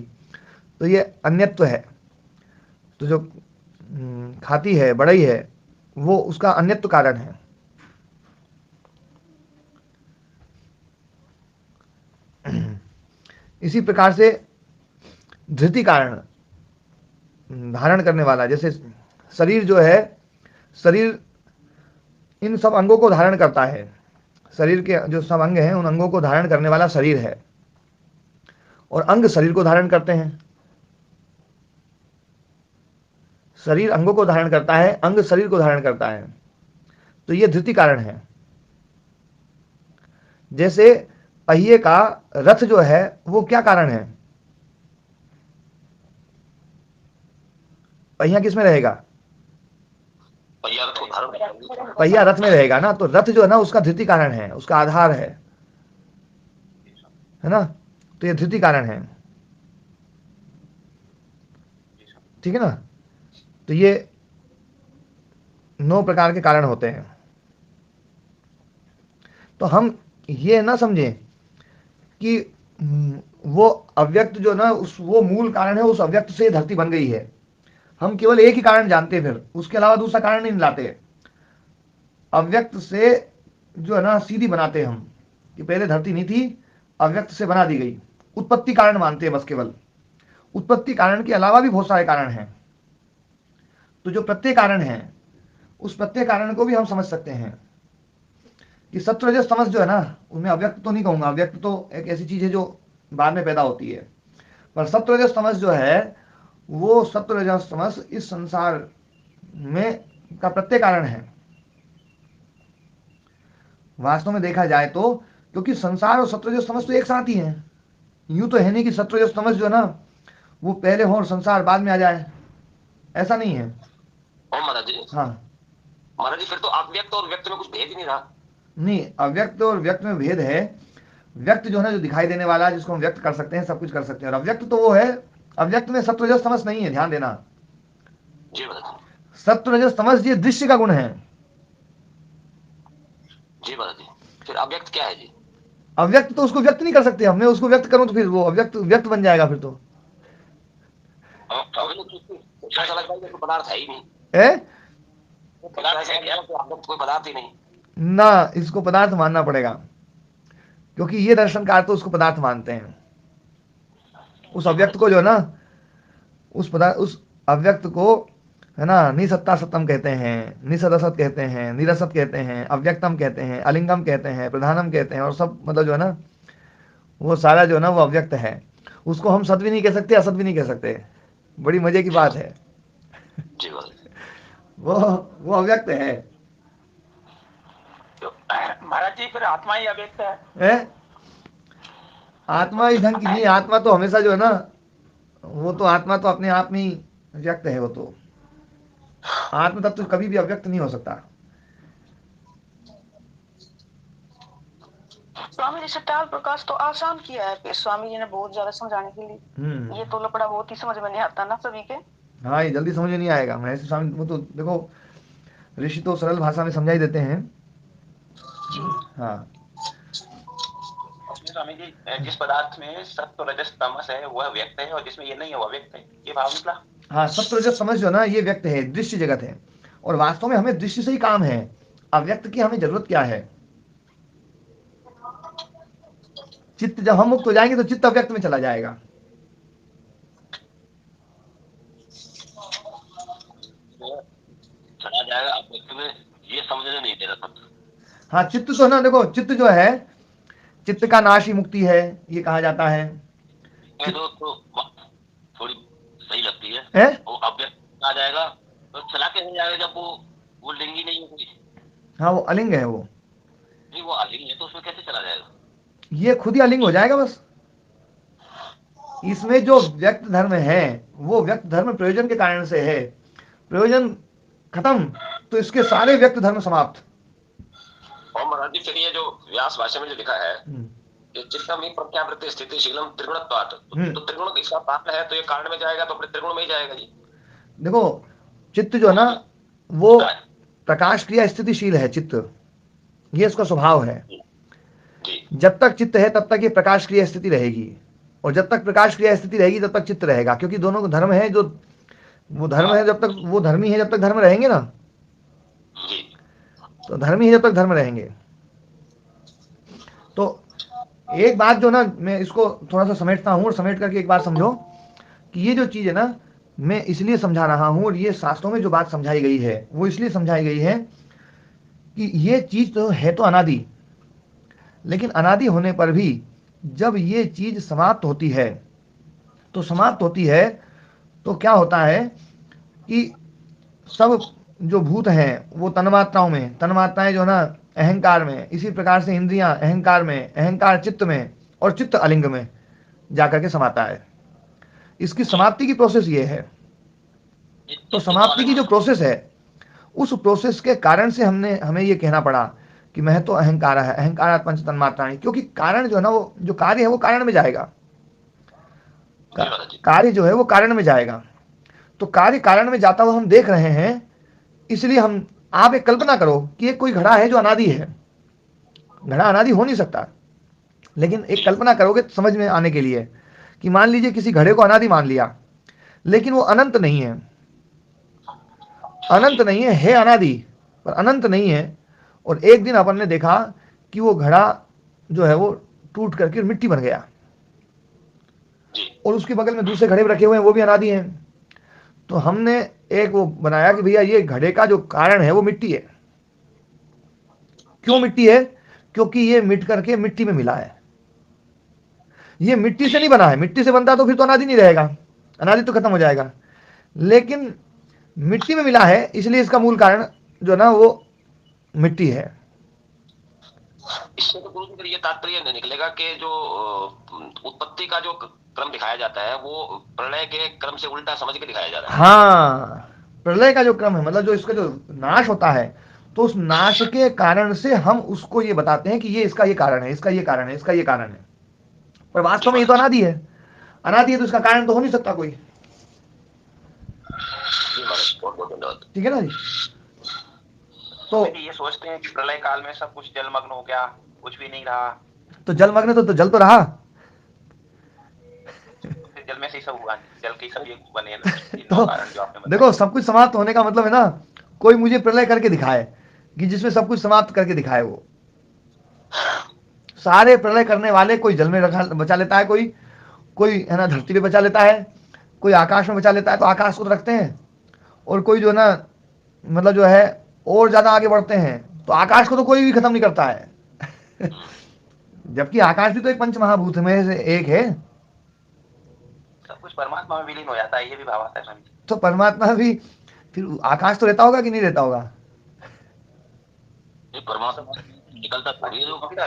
तो ये अन्यत्व है। तो जो खाती है बड़ई है वो उसका अन्यत्व कारण है। इसी प्रकार से धृति कारण, धारण करने वाला, जैसे शरीर जो है, शरीर इन सब अंगों को धारण करता है, शरीर के जो सब अंग हैं उन अंगों को धारण करने वाला शरीर है, और अंग शरीर को धारण करते हैं। शरीर अंगों को धारण करता है, अंग शरीर को धारण करता है, तो ये धृति कारण है। जैसे पहिए का रथ जो है वो क्या कारण है? पहिया किस में रहेगा? पहिया रथ में रहेगा ना, तो रथ जो है ना उसका धृति कारण है, उसका आधार है ना, तो ये धृति कारण है। ठीक है ना, तो ये 9 प्रकार के कारण होते हैं। तो हम ये ना समझें कि वो अव्यक्त जो ना वो मूल कारण है, उस अव्यक्त से धरती बन गई है। हम केवल एक ही कारण जानते हैं, फिर उसके अलावा दूसरा कारण नहीं लाते। अव्यक्त से जो है ना सीधी बनाते हम कि पहले धरती नहीं थी, अव्यक्त से बना दी गई, उत्पत्ति कारण मानते हैं बस केवल। उत्पत्ति कारण के अलावा भी बहुत सारे कारण हैं। तो जो प्रत्येक कारण है उस प्रत्येक कारण को भी हम समझ सकते हैं कि सत्व रजस तमस जो है ना, उनमें अव्यक्त तो नहीं कहूंगा, अव्यक्त तो एक ऐसी चीज है जो बाद में पैदा होती है, पर सत्व रजस तमस जो है वो सत्व रजस तमस इस संसार में का प्रत्येक कारण है। वास्तव में देखा जाए तो, क्योंकि संसार और सत्वरजस तमस तो एक साथ ही है। यूं तो है नहीं कि सत्वरजस तमस जो है ना वो पहले हो और संसार बाद में आ जाए, ऐसा नहीं है। महाराज जी, हाँ महाराज जी, फिर तो अव्यक्त और व्यक्त में कुछ भेद ही नहीं रहा। नहीं, अव्यक्त और व्यक्त में भेद है। व्यक्त जो है ना जो दिखाई देने वाला है, जिसको हम व्यक्त कर सकते हैं, सब कुछ कर सकते हैं, और अव्यक्त तो वो है, अव्यक्त में सत्वरजस तमस नहीं है, ध्यान देना। जी महाराज जी। सत्वरजस तमस ये दृश्य का गुण है। जी महाराज जी, फिर अव्यक्त क्या है जी? अव्यक्त तो उसको व्यक्त नहीं कर सकते हम। मैं उसको व्यक्त करूं तो फिर वो अव्यक्त व्यक्त बन जाएगा फिर तो। ऐसा लगता है कि कोई पदार्थ है ही नहीं। है पदार्थ है क्या? तो अव्यक्त कोई पदार्थ ही नहीं ना, इसको पदार्थ मानना पड़ेगा, क्योंकि ये दर्शनकार तो उसको पदार्थ मानते हैं। उस अव्यक्त को जो है ना, उस अव्यक्त को है ना, निसत्ता सत्तम कहते हैं, निसदसत कहते हैं, निरसत कहते हैं, अव्यक्तम कहते हैं, अलिंगम कहते हैं, प्रधानम कहते हैं, और सब मतलब जो है ना वो सारा जो है ना वो अव्यक्त है। उसको हम सत भी नहीं कह सकते, असत भी नहीं कह सकते। बड़ी मजे की बात है। जी वो अव्यक्त है। तो महाराज जी फिर आत्मा ही अव्यक्त है? आत्मा इस ढंग की नहीं, आत्मा तो हमेशा जो है ना वो तो आत्मा तो अपने आप में ही व्यक्त है। वो तो आत्म तत्व कभी भी अव्यक्त नहीं हो सकता। स्वामी जी से टाल प्रकाश तो आसान किया है फिर स्वामी जी ने बहुत ज्यादा समझाने के लिए। ये तो लपड़ा बहुत ही समझ में नहीं आता ना सभी के। हाँ, ये जल्दी समझ में नहीं आएगा। मैं ऐसे स्वामी वो तो देखो, ऋषि तो सरल भाषा में समझा ही देते हैं। हाँ स्वामी जी, जिस पदार्थ में सत्व रजस तमस है वह व्यक्त है और जिसमें ये नहीं है वह व्यक्त है, ये भाव निकला। हाँ, सत्व रजस तमस जो ना ये व्यक्त है, दृश्य जगत है, और वास्तव में हमें दृश्य से ही काम है। अव्यक्त की हमें जरूरत क्या है? चित्त जब हम मुक्त हो जाएंगे तो चित्त अव्यक्त में चला जाएगा। चला जाएगा अव्यक्त में, ये समझने नहीं दे रहा था। हाँ, चित्त तो है ना, देखो चित्त जो है, चित्त का नाश ही मुक्ति है, ये कहा जाता है। तो थोड़ी सही लगती है, है? वो अव्यक्त आ जाएगा तो चला कैसे जाएगा जब वो लिंग ही नहीं है कोई। हाँ, वो अलिंग है। वो नहीं, वो अलिंग है तो उसमें कैसे चला जाएगा? ये खुद ही अलिंग हो जाएगा बस। इसमें जो व्यक्त धर्म है वो व्यक्त धर्म प्रयोजन के कारण से है। प्रयोजन खत्म तो इसके सारे व्यक्त धर्म समाप्त। और महाराज जी, फिर ये जो व्यास भाषा में जो लिखा है कि चित्तम ही प्रत्यावृत्ति स्थितिशीलम त्रिगुणत्वात्, तो त्रिगुण इसका पात्र है तो ये कारण में जाएगा तो अपने त्रिगुण में ही जाएगा जी। देखो, चित्त जो ना वो प्रकाश क्रिया स्थितिशील है। चित्त ये इसका स्वभाव है। जब तक चित्त है तब तक ये प्रकाश क्रिया स्थिति रहेगी, और जब तक प्रकाश क्रिया स्थिति रहेगी तब तक चित्त रहेगा, क्योंकि दोनों धर्म है। जो वो धर्म है, जब तक वो धर्मी है जब तक धर्म रहेंगे ना, तो धर्मी है जब तक धर्म रहेंगे। तो एक बात जो ना, मैं इसको थोड़ा सा समेटता हूँ, और समेट करके एक बार समझो कि ये जो चीज है ना, मैं इसलिए समझा रहा हूँ, और ये शास्त्रों में जो बात समझाई गई है वो इसलिए समझाई गई है कि ये चीज तो है तो अनादि, लेकिन अनादि होने पर भी जब ये चीज समाप्त होती है तो क्या होता है कि सब जो भूत हैं वो तन्मात्राओं में, तन्मात्राएं जो ना अहंकार में, इसी प्रकार से इंद्रियां अहंकार में, अहंकार चित्त में, और चित्त अलिंग में जाकर के समाता है। इसकी समाप्ति की प्रोसेस ये है। तो समाप्ति की जो प्रोसेस है, उस प्रोसेस के कारण से हमें ये कहना पड़ा कि मैं तो अहंकार है, अहंकारात् पंच तन्मात्राएं, क्योंकि कारण जो है ना, वो जो कार्य है वो कारण में जाएगा। कार्य जो है वो कारण में जाएगा। तो कार्य कारण में जाता हुआ हम देख रहे हैं, इसलिए आप एक कल्पना करो कि एक कोई घड़ा है जो अनादि है। घड़ा अनादि हो नहीं सकता, लेकिन एक कल्पना करोगे समझ में आने के लिए कि मान लीजिए किसी घड़े को अनादि मान लिया, लेकिन वो अनंत नहीं है। अनंत नहीं है अनादि, पर अनंत नहीं है। और एक दिन अपन ने देखा कि वो घड़ा जो है वो टूट करके मिट्टी बन गया, और उसके बगल में दूसरे घड़े रखे हुए हैं, वो भी अनादि हैं। तो हमने एक वो बनाया कि भैया ये घड़े का जो कारण है वो मिट्टी है। क्यों मिट्टी है? क्योंकि ये मिट करके मिट्टी में मिला है। ये मिट्टी से नहीं बना है। मिट्टी से बनता तो फिर तो अनादि नहीं रहेगा, अनादि तो खत्म हो जाएगा। लेकिन मिट्टी में मिला है, इसलिए इसका मूल कारण जो ना वो मिट्टी है। इससे तो गुरु जी फिर ये तात्पर्य नहीं निकलेगा कि जो उत्पत्ति का जो क्रम दिखाया जाता है वो प्रलय के क्रम से उल्टा समझ के दिखाया जा रहा है। हाँ, प्रलय का जो क्रम है, मतलब जो इसका जो नाश होता है, तो उस नाश के कारण से हम उसको ये बताते हैं कि ये इसका ये कारण है, इसका ये कारण है, इसका ये कारण है। पर वास्तव में ये तो अनादि है, अनादि है तो इसका कारण तो हो नहीं सकता कोई। ठीक है ना जी। तो ये सोचते हैं कि प्रलय काल में सब कुछ जलमग्न हो गया, कुछ भी नहीं रहा। तो जलमग्न तो जल तो रहा, जल में से ही सब हुआ, जल के सब ये बने तो कारण जो आपने देखो सब कुछ समाप्त होने का मतलब है ना, कोई मुझे प्रलय करके दिखाए कि जिसमें सब कुछ समाप्त करके दिखाए। वो सारे प्रलय करने वाले, कोई जल में रखा बचा लेता है, कोई कोई है ना धरती पे बचा लेता है, कोई आकाश में बचा लेता है, तो आकाश को तो रखते हैं। और कोई जो है ना मतलब जो है और ज्यादा आगे बढ़ते हैं, तो आकाश को तो कोई भी खत्म नहीं करता है। जबकि आकाश भी तो एक पंच महाभूत में से एक है। सब कुछ परमात्मा में विलीन हो जाता है, ये भी भाव आता है स्वामी जी। तो परमात्मा भी, फिर आकाश तो रहता होगा कि नहीं रहता होगा? परमात्मा निकलता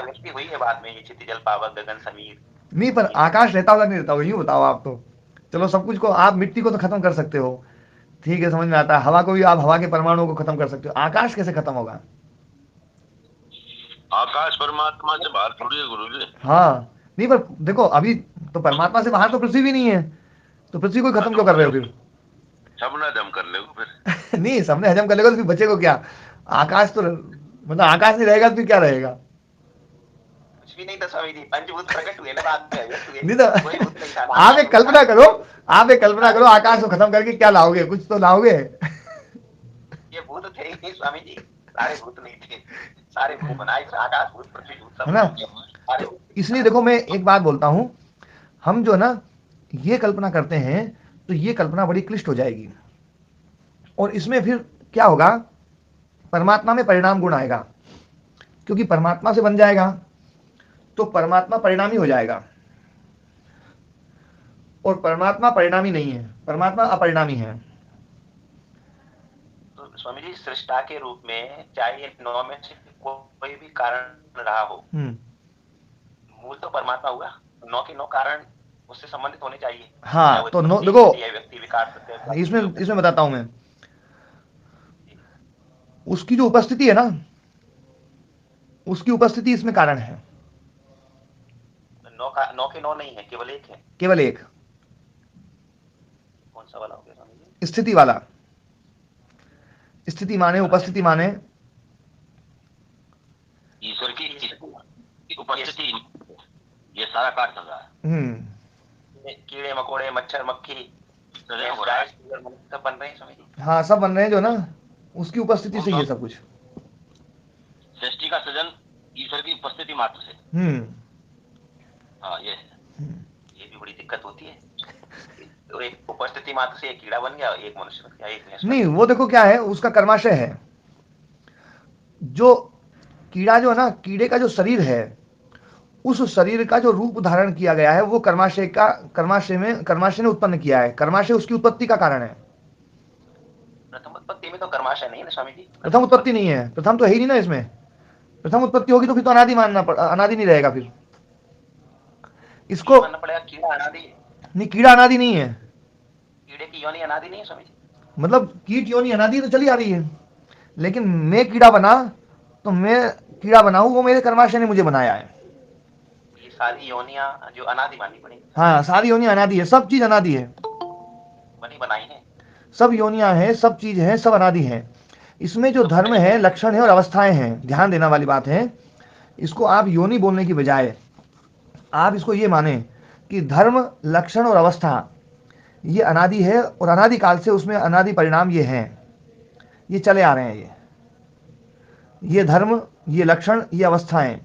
व्यक्ति हुई है बाद में, ये क्षिति जल पावक गगन समीर। नहीं, पर आकाश रहता होगा नहीं रहता होगा, यूं बताओ आप तो। चलो सब कुछ को, आप मिट्टी को तो खत्म कर सकते हो, ठीक है, समझ में आता है। हवा को भी आप हवा के परमाणुओं को खत्म कर सकते हो, आकाश कैसे खत्म होगा? आकाश परमात्मा से बाहर थोड़ी है गुरु जी। हाँ, नहीं पर देखो अभी तो परमात्मा से बाहर तो पृथ्वी भी नहीं है, तो पृथ्वी को खत्म क्यों कर रहे हो फिर? सबने हजम कर ले फिर। नहीं, सबने हजम कर लेगा तो फिर बचेगा क्या? आकाश तो मतलब आकाश नहीं रहेगा तो फिर क्या रहेगा? कुछ भी नहीं था स्वामी जी, पंचभूत प्रकट हुए ना बाद में, नहीं तो आप एक कल्पना करो, आप एक कल्पना करो, आकाश को खत्म करके क्या लाओगे? कुछ तो लाओगे। ये भूत थे ही नहीं स्वामी जी, सारे भूत नहीं थे, सारे भूत बनाए, आकाश भूत पृथ्वी भूत सब है ना। इसलिए देखो मैं एक बात बोलता हूं, हम जो ना ये कल्पना करते हैं तो ये कल्पना बड़ी क्लिष्ट हो जाएगी, और इसमें फिर क्या होगा, परमात्मा में परिणाम गुण आएगा, क्योंकि परमात्मा से बन जाएगा तो परमात्मा परिणामी हो जाएगा, और परमात्मा परिणामी नहीं है, परमात्मा अपरिणामी है। तो स्वामी जी सृष्टा के रूप में चाहे 9 में से कोई भी कारण रहा हो, मूल तो परमात्मा हुआ, 9 के 9 कारण उससे संबंधित होने चाहिए। हाँ, तो देखो इसमें बताता हूं मैं, उसकी जो उपस्थिति है ना, उसकी उपस्थिति इसमें कारण है। 9 के 9 नहीं है, केवल एक है, केवल एक। कौन सा वाला हो गया स्वामी जी? स्थिति वाला। स्थिति माने उपस्थिति माने ईश्वर की उपस्थिति, ये सारा कार्य चल रहा है। कीड़े मकोड़े मच्छर मक्खी सब बन रहे हैं स्वामी जी। हाँ, सब बन रहे हैं जो ना, उसकी उपस्थिति से ये सब कुछ। सृष्टि का सृजन ईश्वर की उपस्थिति मात्र से। हाँ, ये भी बड़ी दिक्कत होती है, तो एक उपस्थिति मात्र से एक कीड़ा बन गया, एक मनुष्य बन गया, एक नहीं, वो देखो क्या है, उसका कर्माशय है। जो कीड़ा जो है ना, कीड़े का जो शरीर है, उस शरीर का जो रूप धारण किया गया है, वो कर्माशय ने उत्पन्न किया है। कर्माशय उसकी उत्पत्ति का कारण है। प्रथम उत्पत्ति में तो कर्माशय नहीं है स्वामी जी। प्रथम उत्पत्ति नहीं है, प्रथम तो है ही नहीं ना इसमें। प्रथम उत्पत्ति होगी तो फिर तो अनादि अनादि नहीं रहेगा फिर। इसको मानना पड़ेगा कीड़ा अनादि है। नहीं, कीड़ा अनादि नहीं है। कीड़े की योनि अनादि नहीं है स्वामी जी। मतलब कीट योनि अनादि तो चली आ रही है, लेकिन मैं कीड़ा बना तो मैं कीड़ा बना हूं, वो मेरे कर्माशय ने मुझे बनाया है। ये सारी योनियां जो अनादि माननी पड़ेगी। हाँ, सारी योनियां अनादि है, सब चीज अनादि है, बनी बनाई है, सब योनियां हैं, सब चीज है, सब अनादि है। इसमें जो धर्म है, लक्षण है और अवस्थाएं हैं, ध्यान देना वाली बात है। इसको आप योनि बोलने की बजाय आप इसको ये माने कि धर्म, लक्षण और अवस्था ये अनादि है, और अनादि काल से उसमें अनादि परिणाम ये हैं, ये चले आ रहे हैं। ये धर्म, ये लक्षण, ये अवस्थाएं,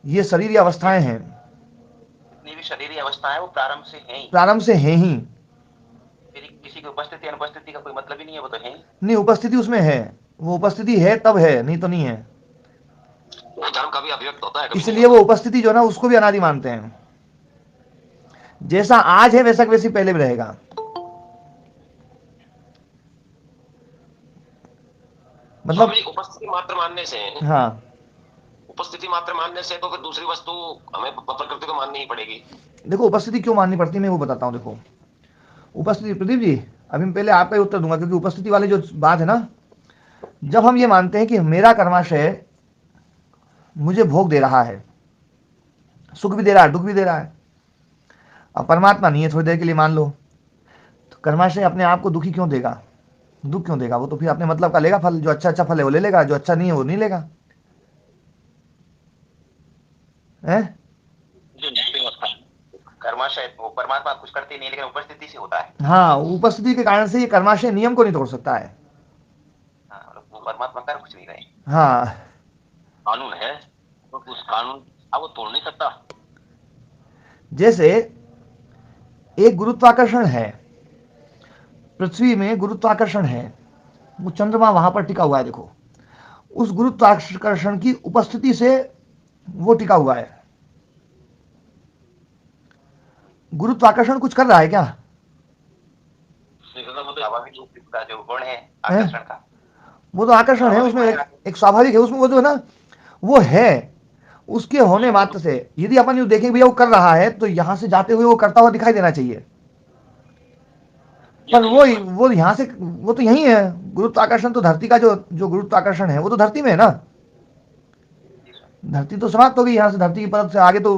ये शरीर अवस्थाएं हैं। जितनी भी शरीरी अवस्थाएं हैं वो प्रारंभ से हैं ही। प्रारंभ से हैं ही। किसी की उपस्थिति अनुपस्थिति का कोई मतलब ही नहीं है, वो तो है ही नहीं। उपस्थिति उसमें है, वो उपस्थिति है तब है, नहीं तो नहीं है। वो धर्म कभी अभिव्यक्त होता है, इसलिए वो उपस्थिति जो ना, उसको भी अनादि मानते हैं। जैसा आज है वैसा वैसी पहले भी रहेगा। मतलब उपस्थिति मात्र मानने से हाँ, उपस्थिति मात्र मानने से तो फिर दूसरी वस्तु हमें प्रकृति को माननी ही पड़ेगी। देखो उपस्थिति क्यों माननी पड़ती है मैं वो बताता हूँ। देखो उपस्थिति, प्रदीप जी अभी मैं पहले आपका ही उत्तर दूंगा, क्योंकि उपस्थिति वाली जो बात है ना, जब हम ये मानते हैं कि मेरा कर्माशय मुझे भोग दे रहा है, सुख भी दे रहा है दुख भी दे रहा है, अब परमात्मा नहीं है थोड़ी देर के लिए मान लो, तो कर्माशय अपने आप को दुखी क्यों देगा, दुख क्यों देगा? वो तो फिर अपने मतलब का लेगा फल, जो अच्छा अच्छा फल है वो ले लेगा, जो अच्छा नहीं है वो नहीं लेगा है? कर्माशय परमात्मा कुछ करते नहीं, लेकिन उपस्थिति से होता है। हाँ, उपस्थिति के कारण से ये कर्माशय नियम को नहीं तोड़ सकता है। हाँ, वो परमात्मा कर कुछ नहीं रहे। हाँ, कानून है तो उस कानून वो तोड़ नहीं सकता। जैसे एक गुरुत्वाकर्षण है, पृथ्वी में गुरुत्वाकर्षण है, वो चंद्रमा वहां पर टिका हुआ है। देखो उस गुरुत्वाकर्षण की उपस्थिति से वो टिका हुआ है। गुरुत्वाकर्षण कुछ कर रहा है क्या? जो गुण है आकर्षण का, वो तो आकर्षण है, उसमें एक स्वाभाविक है, उसमें वो जो है ना वो है, उसके होने मात्र से यदि अपन यूं देखें भैया वो कर रहा है, तो यहां से जाते हुए वो करता हुआ दिखाई देना चाहिए, पर वो यहां से, वो तो यही है। गुरुत्वाकर्षण तो धरती का जो गुरुत्वाकर्षण है वो तो धरती में है ना, धरती तो समाप्त हो गई, यहां से धरती की परत से आगे तो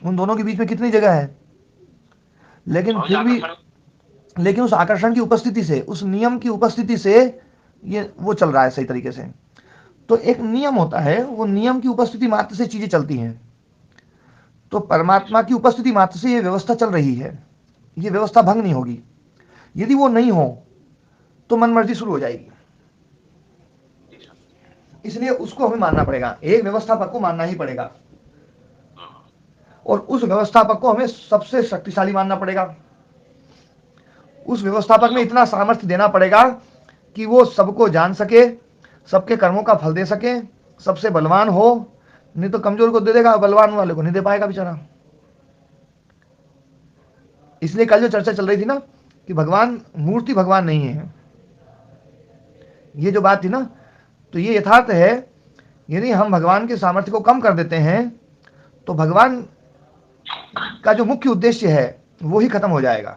उन दोनों के बीच में कितनी जगह है, लेकिन फिर भी, लेकिन उस आकर्षण की उपस्थिति से, उस नियम की उपस्थिति से ये वो चल रहा है सही तरीके से। तो एक नियम होता है, वो नियम की उपस्थिति मात्र से चीजें चलती हैं। तो परमात्मा की उपस्थिति मात्र से ये व्यवस्था चल रही है, ये व्यवस्था भंग नहीं होगी। यदि वो नहीं हो तो मनमर्जी शुरू हो जाएगी, इसलिए उसको हमें मानना पड़ेगा, एक व्यवस्थापक को मानना ही पड़ेगा, और उस व्यवस्थापक को हमें सबसे शक्तिशाली मानना पड़ेगा। उस व्यवस्थापक में इतना सामर्थ्य देना पड़ेगा कि वो सबको जान सके, सबके कर्मों का फल दे सके, सबसे बलवान हो, नहीं तो कमजोर को दे देगा, बलवान वाले को नहीं दे पाएगा बेचारा। इसलिए कल जो चर्चा चल रही थी ना कि भगवान मूर्ति भगवान नहीं है, ये जो बात थी ना, तो ये यथार्थ है। यदि हम भगवान के सामर्थ्य को कम कर देते हैं तो भगवान का जो मुख्य उद्देश्य है वो ही खत्म हो जाएगा।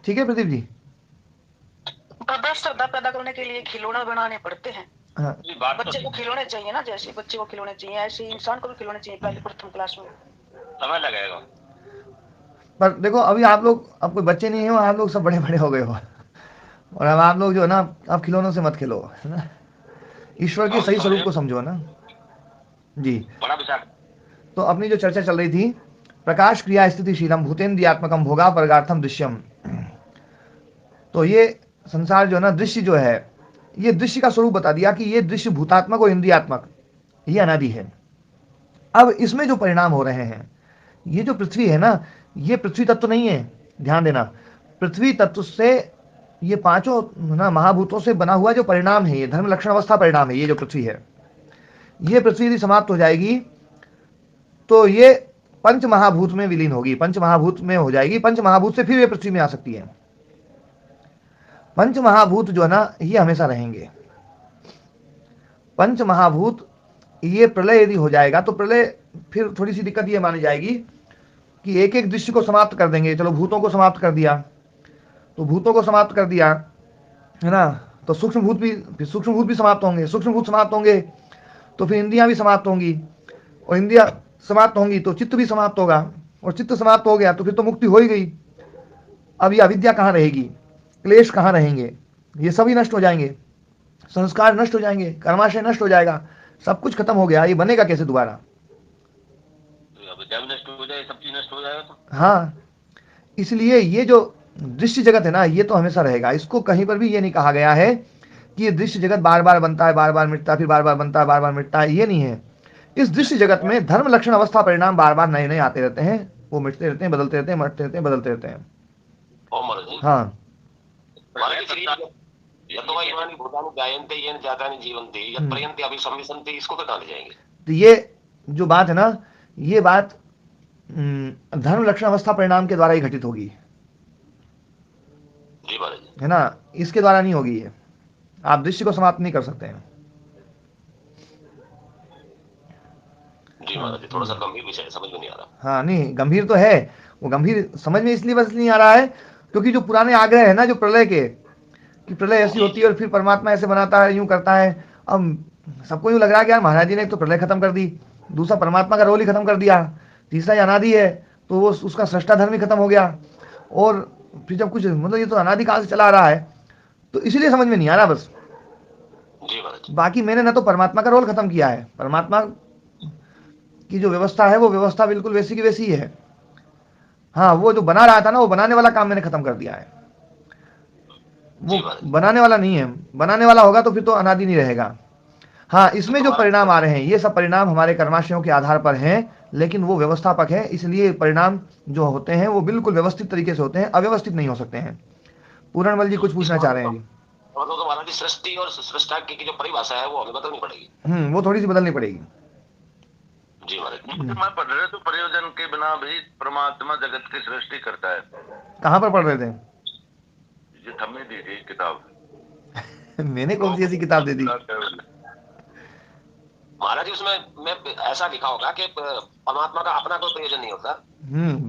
ठीक है प्रदीप जी? श्रद्धा पैदा करने के लिए खिलौने बनाने पड़ते हैं। हाँ। बच्चे को खिलौने चाहिए ना, जैसे बच्चे को खिलौने चाहिए ऐसे ही इंसान को भी खिलौने चाहिए पहले प्रथम क्लास में। समय लगेगा, पर देखो अभी आप लोग, अब कोई बच्चे नहीं हो, आप लोग सब बड़े बड़े हो गए हो, और अब आप लोग जो है ना, आप खिलौनों से मत खेलो, है ना, ईश्वर के सही स्वरूप को समझो ना जी। बड़ा विचार। तो अपनी जो चर्चा चल रही थी, प्रकाश क्रिया स्थितिशीलम भूतेन्द्रियात्मकम भोगा परगार्थम दृश्यम, तो ये संसार जो है ना, दृश्य जो है, ये दृश्य का स्वरूप बता दिया कि ये दृश्य भूतात्मक और इंद्रियात्मक, ये अनादि है। अब इसमें जो परिणाम हो रहे हैं, ये जो पृथ्वी है ना, ये पृथ्वी तत्व नहीं है, ध्यान देना, पृथ्वी तत्व से ये पांचों ना महाभूतों से बना हुआ जो परिणाम है, ये धर्म लक्षण अवस्था परिणाम है। ये जो पृथ्वी है, ये पृथ्वी यदि समाप्त हो जाएगी तो ये पंच महाभूत में विलीन होगी, पंच महाभूत में हो जाएगी, पंच महाभूत से फिर ये पृथ्वी में आ सकती है। पंच महाभूत जो है ना, ये हमेशा रहेंगे। पंच महाभूत, ये प्रलय यदि हो जाएगा तो प्रलय फिर थोड़ी सी दिक्कत ये मानी जाएगी कि एक एक दृश्य को समाप्त कर देंगे। चलो भूतों को समाप्त कर दिया, तो भूतों को समाप्त कर दिया है ना, तो सूक्ष्म भूत भी समाप्त होंगे, सूक्ष्म भूत समाप्त होंगे तो फिर इंद्रियां भी समाप्त होंगी, और इंद्रियां समाप्त होंगी तो चित्त भी समाप्त होगा, और चित्त समाप्त हो गया तो फिर तो मुक्ति हो ही गई। अब ये अविद्या कहाँ रहेगी, क्लेश कहाँ रहेंगे, ये सभी नष्ट हो जाएंगे, संस्कार नष्ट हो जाएंगे, कर्माशय नष्ट हो जाएगा, सब कुछ खत्म हो गया। ये बनेगा कैसे दोबारा? जब नष्ट हो जाए, सब चीज नष्ट हो जाएगा तो। हाँ, इसलिए ये जो दृश्य जगत है ना, ये तो हमेशा रहेगा। इसको कहीं पर भी ये नहीं कहा गया है कि ये दृश्य जगत बार बार बनता है, बार बार मिटता है, फिर बार बार बनता है, बार बार मिटता है, ये नहीं है। इस दृश्य जगत में धर्म लक्षण अवस्था परिणाम बार बार नए नए आते रहते हैं, वो मिटते रहते हैं, बदलते रहते हैं, मरते रहते हैं, बदलते रहते हैं। हाँ, तो ये जो बात है ना, ये बात धर्म लक्षण अवस्था परिणाम के द्वारा ही घटित होगी, है ना, इसके द्वारा नहीं होगी ये। आप दृश्य को समाप्त नहीं कर सकते हैं। जी महाराज, थोड़ा सा गंभीर विषय है, समझ में नहीं आ रहा। हाँ नहीं, गंभीर तो है, वो गंभीर समझ में इसलिए बस नहीं आ रहा है क्योंकि जो पुराने आग्रह है ना, जो प्रलय के, कि प्रलय ऐसी होती है और फिर परमात्मा ऐसे बनाता है, यूं करता है। अब सबको यूं लग रहा है कि यार महाराज जी ने एक तो प्रलय खत्म कर दी, दूसरा परमात्मा का रोल ही खत्म कर दिया, तीसरा ये अनादि है तो वो उसका सृष्टा धर्म ही खत्म हो गया। और फिर जब कुछ मतलब ये तो अनादि काल से चला आ रहा है, तो इसलिए समझ में नहीं आ रहा बस। जी महाराज। बाकी मैंने ना तो परमात्मा का रोल खत्म किया है, परमात्मा की जो व्यवस्था है वो व्यवस्था बिल्कुल वैसी की वैसी ही है। हाँ, वो जो बना रहा था ना, वो बनाने वाला काम मैंने खत्म कर दिया है। वो बनाने वाला नहीं है, बनाने वाला होगा तो फिर तो अनादि नहीं रहेगा। हाँ, इसमें जो परिणाम आ रहे हैं, ये सब परिणाम हमारे कर्माशयों के आधार पर हैं, लेकिन वो व्यवस्थापक है, इसलिए परिणाम जो होते हैं वो बिल्कुल व्यवस्थित तरीके से होते हैं, अव्यवस्थित नहीं हो सकते हैं। पूरणमल जी कुछ पूछना चाह रहे हैं जी। मतलब तो महाराज, सृष्टि और सृष्टा की जो परिभाषा है वो हमें बदलनी पड़ेगी। वो थोड़ी सी बदलनी पड़ेगी। जी महाराज। मैं पढ़ रहे तो प्रयोजन के बिना भी परमात्मा जगत की सृष्टि करता है। कहाँ पर पढ़ रहे थे? ये थमी दी थी किताब। मैंने कौन सी ऐसी किताब दे दी? महाराज जी, उसमें मैं ऐसा लिखा होगा कि परमात्मा का अपना कोई प्रयोजन नहीं होता।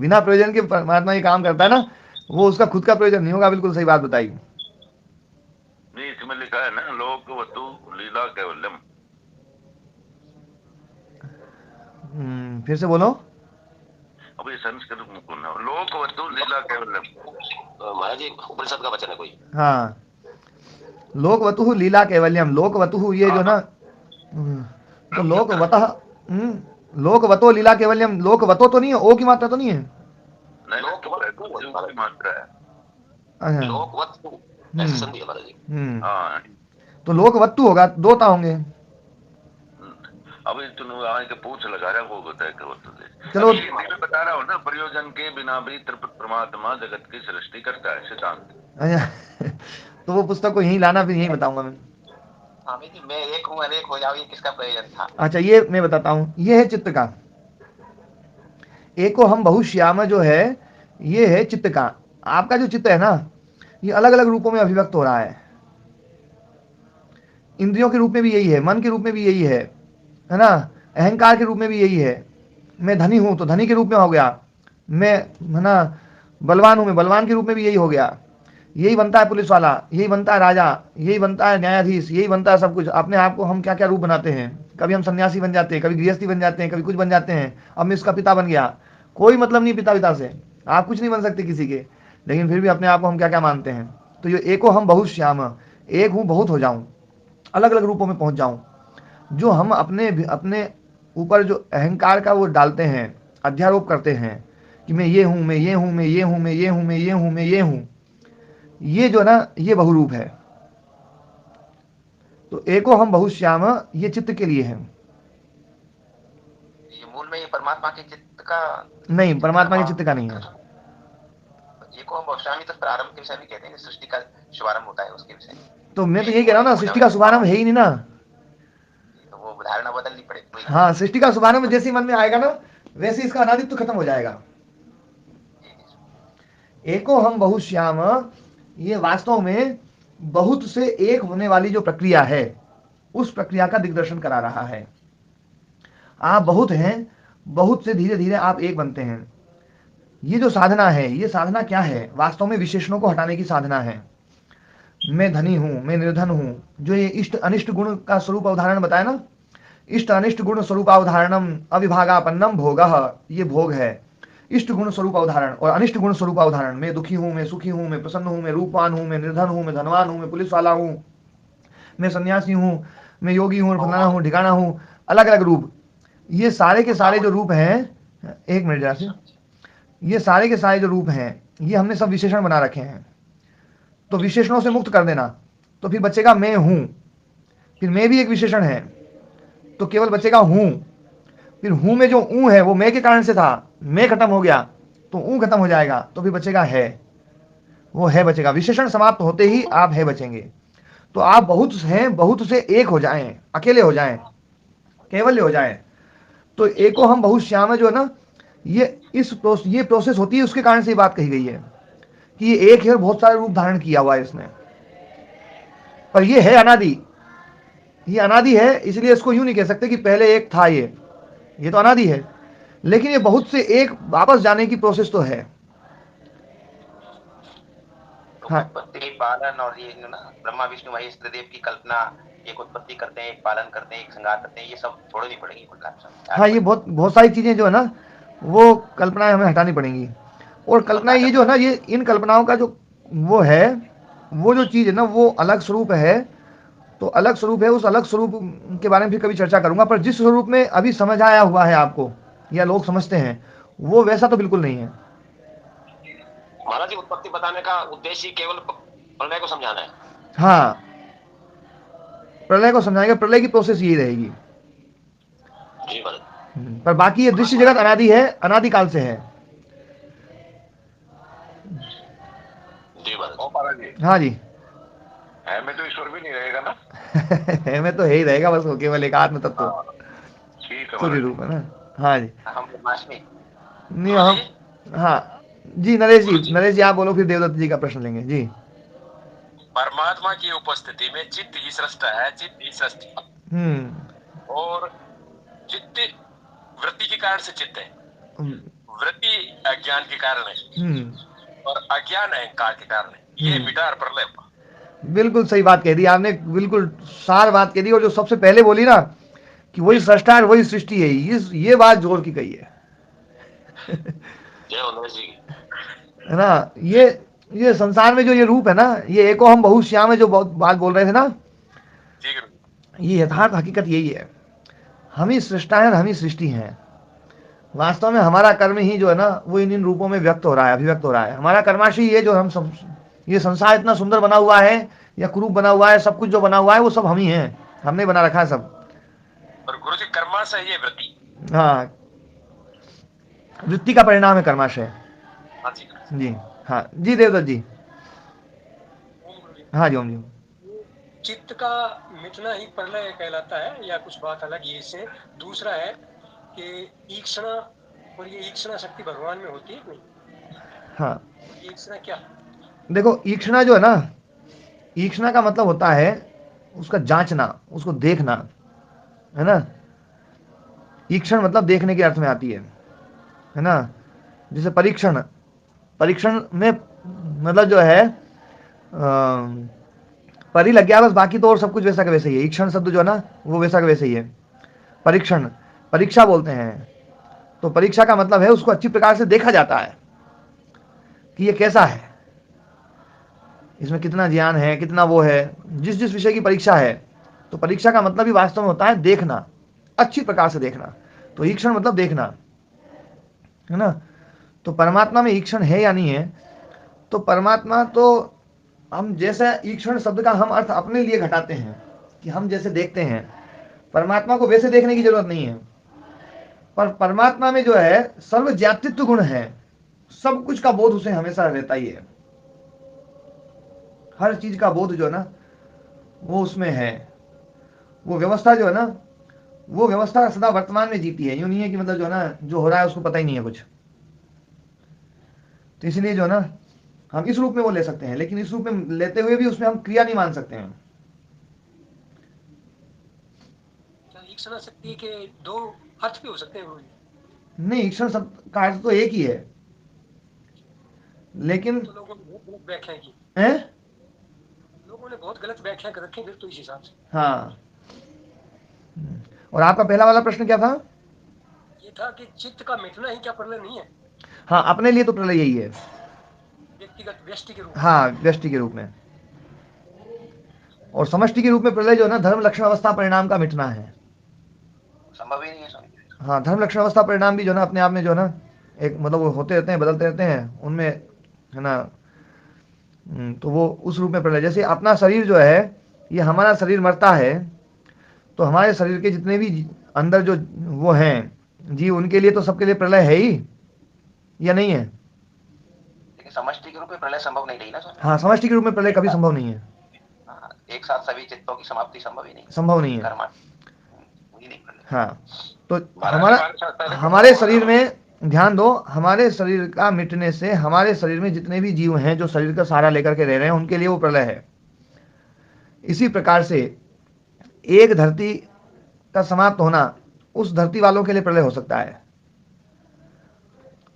बिना प्रयोजन के परमात्मा ये काम करता है ना, वो उसका खुद का प्रयोजन नहीं होगा। बिल्कुल सही बात बताई। नहीं, इसमें लिखा है ना, लोक वतु लीला कैवल्यम। फिर से बोलो। अभी संस्कृत में बोलना, लोक वतु लीला कैवल्यम। महाराज जी, उपनिषद का वचन है कोई। हाँ, लोकवतु लीला कैवल्यम। लोकवतु ये जो ना, तो लोकवतः, लोकवतो लीला कैवल्यम। लोकवतो तो नहीं है, ओ की मात्रा तो नहीं है। लोकवतु मात्रा है। लोकवतु ऐसे संधि है महाराज जी। तो लोकवत्तु होगा, दो ता होंगे। अभी तुम आके पूछ लगा रहा, वो बताए कि चलो बता रहा हूँ ना, प्रयोजन के बिना भी परमात्मा जगत की सृष्टि करता है, सिद्धांत। तो वो पुस्तक को यहीं लाना, फिर यहीं बताऊंगा मैं। स्वामी जी, मैं एक हूँ अनेक हो जाऊँ, ये किसका प्रयोजन था? अच्छा, ये मैं बताता हूँ। ये है चित्त का। एको हम बहुश्याम जो है, ये है चित्त का। आपका जो चित्त है ना, ये अलग अलग रूपों में अभिव्यक्त हो रहा है। इंद्रियों के रूप में भी यही है, मन के रूप में भी यही है ना, अहंकार के रूप में भी यही है। मैं धनी हूं तो धनी के रूप में हो गया, मैं है ना बलवान हूं, मैं बलवान के रूप में भी यही हो गया। यही बनता है पुलिस वाला, यही बनता है राजा, यही बनता है न्यायाधीश, यही बनता है सब कुछ। अपने आप को हम क्या क्या रूप बनाते हैं। कभी हम सन्यासी बन जाते हैं, कभी गृहस्थी बन जाते हैं, कभी कुछ बन जाते हैं। अब मैं इसका पिता बन गया, कोई मतलब नहीं पिता से, आप कुछ नहीं बन सकते किसी के, लेकिन फिर भी अपने आप को हम क्या क्या मानते हैं। तो ये एको हम बहुत श्याम, एक हूँ बहुत हो जाऊं, अलग अलग रूपों में पहुंच जाऊं। जो हम अपने ऊपर जो अहंकार का वो डालते हैं, अध्यारोप करते हैं कि मैं ये हूं, मैं ये हूं, मैं ये हूं, मैं ये हूं, मैं ये हूं, मैं ये हूं, ये जो ना, ये बहुरूप है। तो एको हम बहुश्याम, ये चित्त के लिए है। ये मूल में ये परमात्मा के चित्त का नहीं, परमात्मा के चित्त का नहीं है। एको हम बहुश्यामी तो प्रारंभ के विषय में कहते हैं, सृष्टि का शुभारंभ होता है उसके विषय। तो मैं तो यही कह रहा हूँ ना, सृष्टि का शुभारंभ है ही नहीं ना, तो वो धारणा बदलनी पड़ेगी। हाँ, सृष्टि का शुभारंभ जैसे मन में आएगा ना, वैसे इसका अनादित्व खत्म हो जाएगा। एको हम बहुश्याम, ये वास्तव में बहुत से एक होने वाली जो प्रक्रिया है, उस प्रक्रिया का दिग्दर्शन करा रहा है। आप बहुत हैं, बहुत से धीरे धीरे आप एक बनते हैं। ये जो साधना है, ये साधना क्या है? वास्तव में विशेषणों को हटाने की साधना है। मैं धनी हूं, मैं निर्धन हूं, जो ये इष्ट अनिष्ट गुण का स्वरूप अवधारण बताया ना, इष्ट अनिष्ट गुण स्वरूप अवधारणम अविभागापन्नम भोगः, ये भोग है। इष्ट गुण स्वरूप अवधारण और अनिष्ट गुण स्वरूप अवधारण। मैं दुखी हूं, मैं सुखी हूं, मैं प्रसन्न हूं, मैं रूपवान हूं, मैं निर्धन हूं, मैं धनवान हूं, मैं पुलिस वाला हूं, मैं सन्यासी हूं, मैं योगी हूं, फलाना हूं, ठिकाना हूं, अलग अलग रूप। ये सारे के सारे जो रूप हैं, एक मिनट जरा से, ये सारे के सारे जो रूप हैं, ये हमने सब विशेषण बना रखे हैं। तो विशेषणों से मुक्त कर देना, तो फिर बचेगा मैं हूं। फिर मैं भी एक विशेषण है, तो केवल बचेगा हूं। फिर हूं में जो ऊ है वो मैं के कारण से था, मैं खत्म हो गया तो ऊ खत्म हो जाएगा, तो फिर बचेगा है, वो है बचेगा। विशेषण समाप्त होते ही आप है बचेंगे। तो आप बहुत हैं, बहुत से एक हो जाएं, अकेले हो जाएं, केवल हो जाएं। तो एको हम बहुत श्याम जो है ना, ये प्रोसेस होती है, उसके कारण से ये बात कही गई है कि ये एक है और बहुत सारे रूप धारण किया हुआ है इसने। पर ये है अनादि, ये अनादि है, इसलिए इसको यूं नहीं कह सकते कि पहले एक था ये तो अनादि है, लेकिन ये बहुत से एक वापस जाने की प्रोसेस तो है। हाँ। उत्पत्ति, पालन और ये ना ब्रह्मा विष्णु महेश देव की कल्पना, एक उत्पत्ति करते हैं, एक पालन करते हैं, एक श्रृंगार करते हैं, ये सब छोड़नी पड़ेगी। हाँ, ये बहुत सारी चीजें जो है ना वो कल्पनाएं हमें हटानी पड़ेंगी। और कल्पनाएं ये जो है ना, ये इन कल्पनाओं का जो वो है, वो जो चीज है ना वो अलग स्वरूप है। तो अलग स्वरूप है, उस अलग स्वरूप के बारे में भी कभी चर्चा करूंगा। पर जिस स्वरूप में अभी समझ आया हुआ है आपको या लोग समझते हैं, वो वैसा तो बिल्कुल नहीं है। महाराज जी, उत्पत्ति बताने का उद्देश्य केवल प्रलय को समझाना है। हाँ, प्रलय को समझाएंगे, प्रलय की प्रोसेस यही रहेगी जी महाराज। पर बाकी ये दृश्य जगत अनादि है, अनादि काल से है। जी महाराज। हाँ जी। है में तो ईश्वर भी नहीं रहेगा ना? है में तो यही रहेगा, बस वो केवल एक आत्म तत्व सूर्य रूप है ना। हाँ जी। हम ब्रह्माष्टमी नहीं हम, हाँ जी नरेश जी आप बोलो, फिर देवदत्त जी का प्रश्न लेंगे जी। परमात्मा की उपस्थिति में चित्त ही सृष्टा है, चित्त ही सृष्टि। और चित्त वृत्ति के कारण से चित्त है, वृत्ति अज्ञान के कारण है, और अज्ञान अहंकार के कारण है। ये मिटार प्रलय। बिल्कुल सही बात कह दी आपने, बिल्कुल सार बात कह दी। और जो सबसे पहले बोली ना कि वही सृष्टा है वही सृष्टि है, ये बात जोर की कही है है ना। ये संसार में जो ये रूप है ना, ये एको हम बहुश्याम है, जो बहुत बात बोल रहे थे ना, ये यथार्थ हकीकत यही है। हम ही सृष्टा है, हम ही सृष्टि हैं। वास्तव में हमारा कर्म ही जो है ना वो इन रूपों में व्यक्त हो रहा है, अभिव्यक्त हो रहा है। हमारा कर्माशय ये जो हम सब, ये संसार इतना सुंदर बना हुआ है या कुरूप बना हुआ है, सब कुछ जो बना हुआ है वो सब हम ही हैं, हमने बना रखा है सब। और गुरु जी कर्माशय ये वृत्ति, हाँ वृत्ति का परिणाम है कर्माशय। जी हाँ जी देवदत्त जी। हाँ जी ओम जी। चित्त का मिटना ही प्रलय कहलाता है या कुछ बात अलग ही इससे? दूसरा है कि ईक्षणा, और ये ईक्षणा शक्ति भगवान में होती है नहीं? हाँ ईक्षणा क्या? देखो ईक्षणा जो है ना, ईक्षणा का मतलब होता है उसका जांचना, उसको देखना, है ना। ईक्षण मतलब देखने के अर्थ में आती है ना। जैसे परीक्षण, परीक्षण में मतलब जो है परी लग गया बस, बाकी तो और सब कुछ वैसा का वैसा ही है। ईक्षण शब्द जो है ना वो वैसा का वैसा ही है। परीक्षण, परीक्षा बोलते हैं। तो परीक्षा का मतलब है उसको अच्छी प्रकार से देखा जाता है कि ये कैसा है, इसमें कितना ज्ञान है, कितना वो है, जिस विषय की परीक्षा है। तो परीक्षा का मतलब ही वास्तव में होता है देखना, अच्छी प्रकार से देखना। तो ईक्षण मतलब देखना, है ना। तो परमात्मा में ईक्षण है या नहीं है? तो परमात्मा तो हम जैसे ईक्षण शब्द का हम अर्थ अपने लिए घटाते हैं कि हम जैसे देखते हैं, परमात्मा को वैसे देखने की जरूरत नहीं है। पर परमात्मा में जो है सर्वज्ञातित्व गुण है, सब कुछ का बोध उसे हमेशा रहता ही है। हर चीज का बोध जो है ना वो उसमें है। वो व्यवस्था जो है ना, वो व्यवस्था सदा वर्तमान में जीती है। यूं नहीं है कि मतलब जो है ना जो हो रहा है उसको पता ही नहीं है कुछ। तो इसलिए जो है ना हम इस रूप में वो ले सकते हैं, लेकिन इस रूप में लेते हुए भी उसमें हम क्रिया नहीं मान सकते हैं। ईक्षण शक्ति के दो अर्थ भी हो सकते हैं? नहीं, ईक्षण शब्द का अर्थ तो एक ही है, लेकिन तो लोगों ने बहुत गलत व्याख्या की है, लोगों ने बहुत गलत व्याख्या कर रखी फिर तो इस हिसाब से। हाँ। और आपका पहला वाला प्रश्न क्या था? ये था कि चित्त का मिटना ही क्या प्रलय नहीं है? हाँ, अपने लिए तो प्रलय यही है, व्यक्तिगत व्यष्टि के रूप में। हाँ व्यष्टि के रूप में। और समष्टि के रूप में प्रलय जो है ना धर्म लक्षण अवस्था परिणाम का मिटना है, संभव ही नहीं है। हाँ धर्म लक्षण अवस्था परिणाम भी जो है ना अपने आप में जो है ना एक मतलब वो होते रहते हैं, बदलते रहते हैं उनमें, है ना। तो वो उस रूप में प्रलय, जैसे अपना शरीर जो है, ये हमारा शरीर मरता है तो हमारे शरीर के जितने भी अंदर जो वो हैं जी, उनके लिए तो सबके लिए प्रलय है ही या नहीं है? लेकिन समष्टि के रूप में प्रलय संभव नहीं रही ना सर। हाँ, समष्टि के रूप में प्रलय कभी संभव नहीं है। एक साथ सभी चित्तों की समाप्ति संभव ही नहीं, संभव नहीं है। हाँ, तो हमारे शरीर में ध्यान दो, हमारे शरीर का मिटने से हमारे शरीर में जितने भी जीव हैं जो शरीर का सहारा लेकर के रह रहे हैं उनके लिए वो प्रलय है। इसी प्रकार से एक धरती का समाप्त होना उस धरती वालों के लिए प्रलय हो सकता है,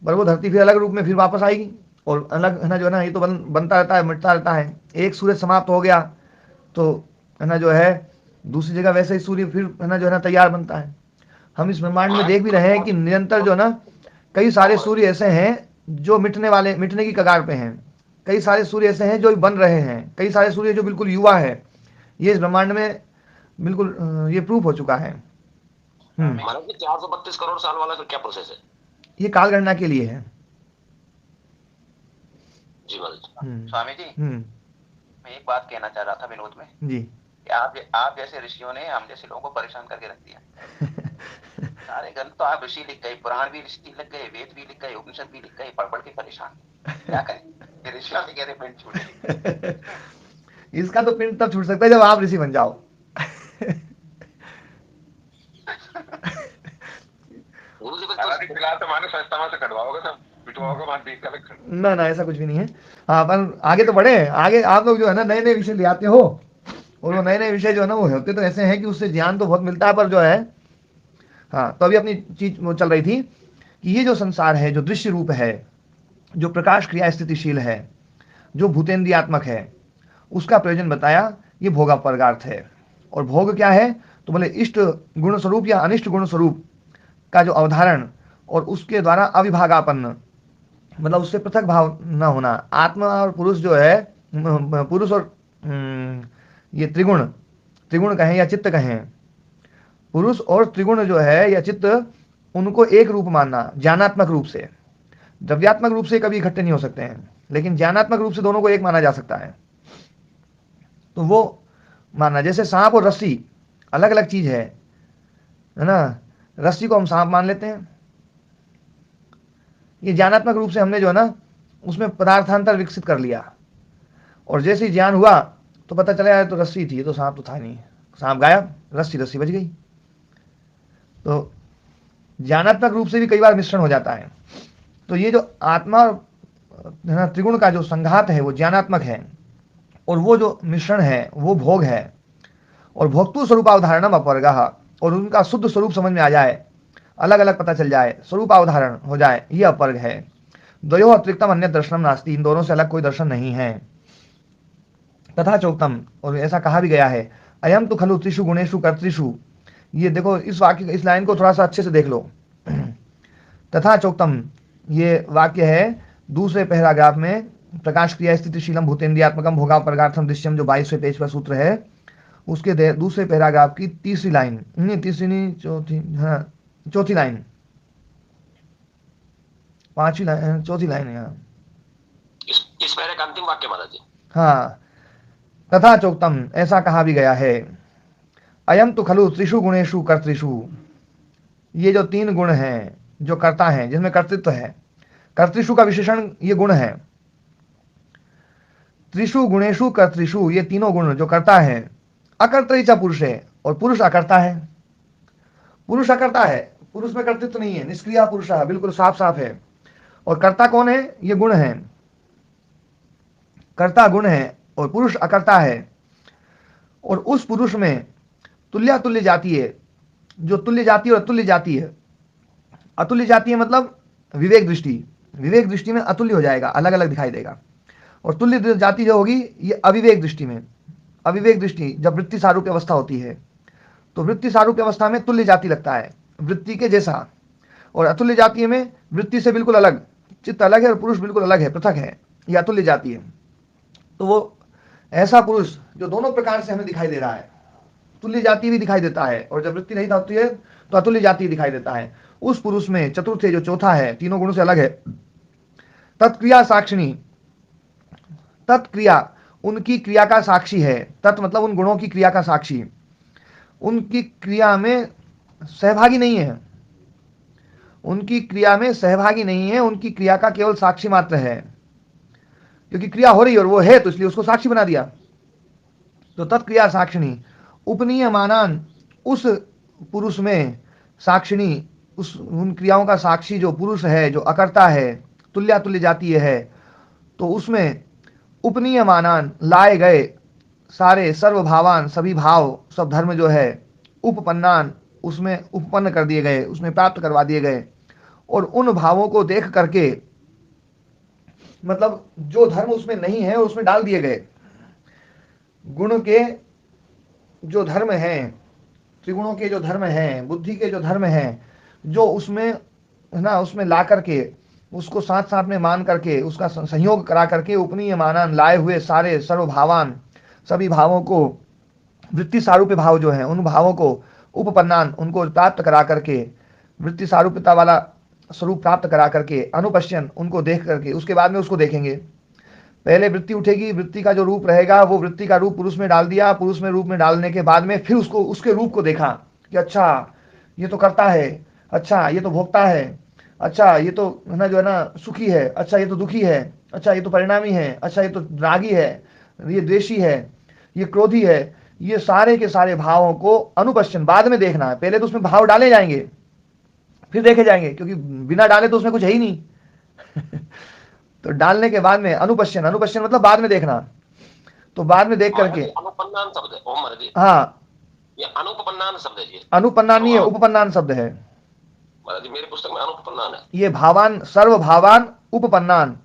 पर वो धरती फिर अलग रूप में फिर वापस आएगी और अलग है ना जो है ना, ये तो बनता रहता है, मिटता रहता है। एक सूर्य समाप्त हो गया तो है ना जो है दूसरी जगह वैसे ही सूर्य फिर है ना जो है ना तैयार बनता है। हम इस ब्रह्मांड में देख भी रहे हैं कि निरंतर जो है ना कई सारे सूर्य ऐसे हैं जो मिटने की कगार पे हैं, कई सारे सूर्य ऐसे हैं जो बन रहे हैं, कई सारे सूर्य जो बिल्कुल युवा है। ये इस ब्रह्मांड में बिल्कुल ये प्रूफ हो चुका है। महाराज जी 432 करोड़ साल वाला तो क्या प्रोसेस है? ये काल गणना के लिए है। जी महाराज। स्वामी जी मैं एक बात कहना चाह रहा था विनोद में जी, कि आप जैसे ऋषियों ने हम जैसे लोगों को परेशान करके रख दिया। सारे ग्रंथ तो आप ऋषि लिख गए, पुराण भी ऋषि लिख गए, वेद भी लिख गए, उपनिषद भी लिख गए, पढ़ के परेशान। क्या करें? ऋषियों से कह रहे पिंड छूटे। इसका तो पिंड तब छूट सकता है जब आप ऋषि बन जाओ। ना ना ऐसा कुछ भी नहीं है। हाँ पर आगे तो बढ़े, आगे आप लोग जो है ना नए नए विषय ले आते हो, और वो नए नए विषय जो है ना वो होते तो ऐसे हैं कि उससे ज्ञान तो बहुत मिलता है, पर जो है हाँ तो अभी अपनी चीज वो चल रही थी कि ये जो संसार है, जो दृश्य रूप है, जो प्रकाश क्रिया स्थितिशील है, जो भूतेन्द्रियात्मक है, उसका प्रयोजन बताया ये भोगापर्गार्थ है। और भोग क्या है तो बोले इष्ट गुण स्वरूप या अनिष्ट गुण स्वरूप का जो अवधारण और उसके द्वारा अविभागापन्न, मतलब उससे पृथक भाव न होना। आत्मा और पुरुष जो है, पुरुष और ये त्रिगुण कहें या चित्त कहें, पुरुष और त्रिगुण जो है या चित्त, उनको एक रूप मानना ज्ञानात्मक रूप से। द्रव्यात्मक रूप से कभी इकट्ठे नहीं हो सकते हैं, लेकिन ज्ञानात्मक रूप से दोनों को एक माना जा सकता है। तो वो मानना, जैसे सांप और रस्सी अलग अलग चीज है ना। रस्सी को हम सांप मान लेते हैं, ये ज्ञानात्मक रूप से हमने जो है ना उसमें पदार्थांतर विकसित कर लिया, और जैसे ही ज्ञान हुआ तो पता चला यार तो रस्सी थी, ये तो सांप तो था नहीं, सांप गायब, रस्सी बच गई। तो ज्ञानात्मक रूप से भी कई बार मिश्रण हो जाता है। तो ये जो आत्मा और त्रिगुण का जो संघात है वो ज्ञानात्मक है, और वो जो मिश्रण है वो भोग है। और भोक्तु स्वरूपावधारणम अपवर्गः, और उनका शुद्ध स्वरूप समझ में आ जाए, अलग अलग पता चल जाए, स्वरूपावधारण हो जाए, ये अपवर्ग है। द्वयो अतिरिक्तम अन्य दर्शनम नास्ति, इन दोनों से अलग कोई दर्शन नहीं है। तथा चोक्तम, और ऐसा कहा भी गया है, अयम तो खलु त्रिषु गुणेषु कर्तृषु। ये देखो इस वाक्य, इस लाइन को थोड़ा सा अच्छे से देख लो। तथा चोक्तम ये वाक्य है दूसरे पैराग्राफ में, प्रकाश क्रिया स्थितिशीलम भूतेन्द्रियात्मकम भोगापर्गार्थम दृश्यम, जो 22वें पेज पर सूत्र है, उसके दूसरे पैराग्राफ की तीसरी लाइन, नहीं तीसरी नहीं, चौथी, हाँ चौथी लाइन, पांचवी लाइन, चौथी लाइन है यहाँ, इस पैरे का अंतिम वाक्य महाराज जी। हाँ, तथा चोक्तम ऐसा कहा भी गया है, अयम तो खलु त्रिषु गुणेषु कर्तृषु। ये जो तीन गुण हैं जो कर्ता हैं, जिसमें कर्तृत्व है, कर्तृषु का विशेषण ये गुण है। त्रिषु गुणेषु कर्तृषु, ये तीनों गुण जो कर्ता है, अकर्तृ पुरुष है, और पुरुष अकर्ता है। पुरुष अकर्ता है, पुरुष में कर्तृत्व नहीं है, निष्क्रिय पुरुष बिल्कुल साफ साफ है। और कर्ता कौन है? ये गुण है, कर्ता गुण है और पुरुष अकर्ता है। और उस पुरुष में तुल्य जाति है, जो तुल्य जाति और अतुल्य जाति है। अतुल्य जाति है मतलब विवेक दृष्टि में अतुल्य हो जाएगा, अलग अलग दिखाई देगा। और तुल्य जाति जो होगी ये अविवेक दृष्टि में, अविवेक दृष्टि जब वृत्ति सारूप्य अवस्था होती है, तो वृत्ति सारूप्य अवस्था में तुल्य जाति लगता है, वृत्ति के जैसा। और अतुल्य जाति में वृत्ति से बिल्कुल अलग, चित्त अलग है और पुरुष बिल्कुल अलग है, पृथक है, यह अतुल्य जाति है। तो वो ऐसा पुरुष जो दोनों प्रकार से हमें दिखाई दे रहा है, तुल्य जाति भी दिखाई देता है, और जब वृत्ति नहीं होती है तो अतुल्य जाति दिखाई देता है। उस पुरुष में चतुर्थ जो चौथा है, तीनों गुणों से अलग है, तत्क्रिया साक्षिणी, तत्क्रिया उनकी क्रिया का साक्षी है। तत् मतलब उन गुणों की क्रिया का साक्षी, उनकी क्रिया में सहभागी नहीं है, उनकी क्रिया में सहभागी नहीं है, उनकी क्रिया का केवल साक्षी मात्र है। क्योंकि क्रिया हो रही है और वो है तो इसलिए उसको साक्षी बना दिया। तो तत्क्रिया साक्षिणी उपनीयमानान, उस पुरुष में साक्षिणी, उस उन क्रियाओं का साक्षी जो पुरुष है, जो अकर्ता है, तुल्य जातीय है, तो उसमें उपनीयमानान लाए गए सारे सर्वभावान, सभी भाव, सब धर्म जो है, उपपन्नान, उसमें उपपन्न कर दिए गए, उसमें प्राप्त करवा दिए गए। और उन भावों को देख करके, मतलब जो धर्म उसमें नहीं है उसमें डाल दिए गए। गुण के जो धर्म हैं, त्रिगुणों के जो धर्म हैं, बुद्धि के जो धर्म हैं, जो उसमें है ना, उसमें ला करके, उसको साथ साथ में मान करके, उसका संयोग करा करके, उपनीय मानन लाए हुए सारे सर्वभावान, सभी भावों को, वृत्ति सारूप्य भाव जो हैं, उन भावों को उपपन्नान, उनको प्राप्त करा करके, वृत्ति सारूप्यता वाला स्वरूप प्राप्त करा करके, अनुपश्यन, उनको देख करके, उसके बाद में उसको देखेंगे। पहले वृत्ति उठेगी, वृत्ति का जो रूप रहेगा वो वृत्ति का रूप पुरुष में डाल दिया, पुरुष में रूप में डालने के बाद में फिर उसको, उसके रूप को देखा कि अच्छा ये तो करता है, अच्छा ये तो भोगता है, अच्छा ये तो है ना, जो है ना सुखी है, अच्छा ये तो दुखी है, अच्छा ये तो परिणामी है, अच्छा ये तो रागी है, ये द्वेषी है, ये क्रोधी है। ये सारे के सारे भावों को अनुपश्चन बाद में देखना है। पहले तो उसमें भाव डाले जाएंगे, फिर देखे जाएंगे, क्योंकि बिना डाले तो उसमें कुछ है ही नहीं। तो डालने के बाद में अनुपश्चन, अनुपश्चन मतलब बाद में देखना। तो बाद में देख करके, अनुपन्नान शब्द है ओम महाराज जी। हाँ, ये अनुपन्नान शब्द है जी। अनुपन्नान नहीं है, उपपन्नान शब्द है महाराज जी। मेरी पुस्तक में अनुपन्नान है। ये भावान, सर्व भावान उपपन्नान।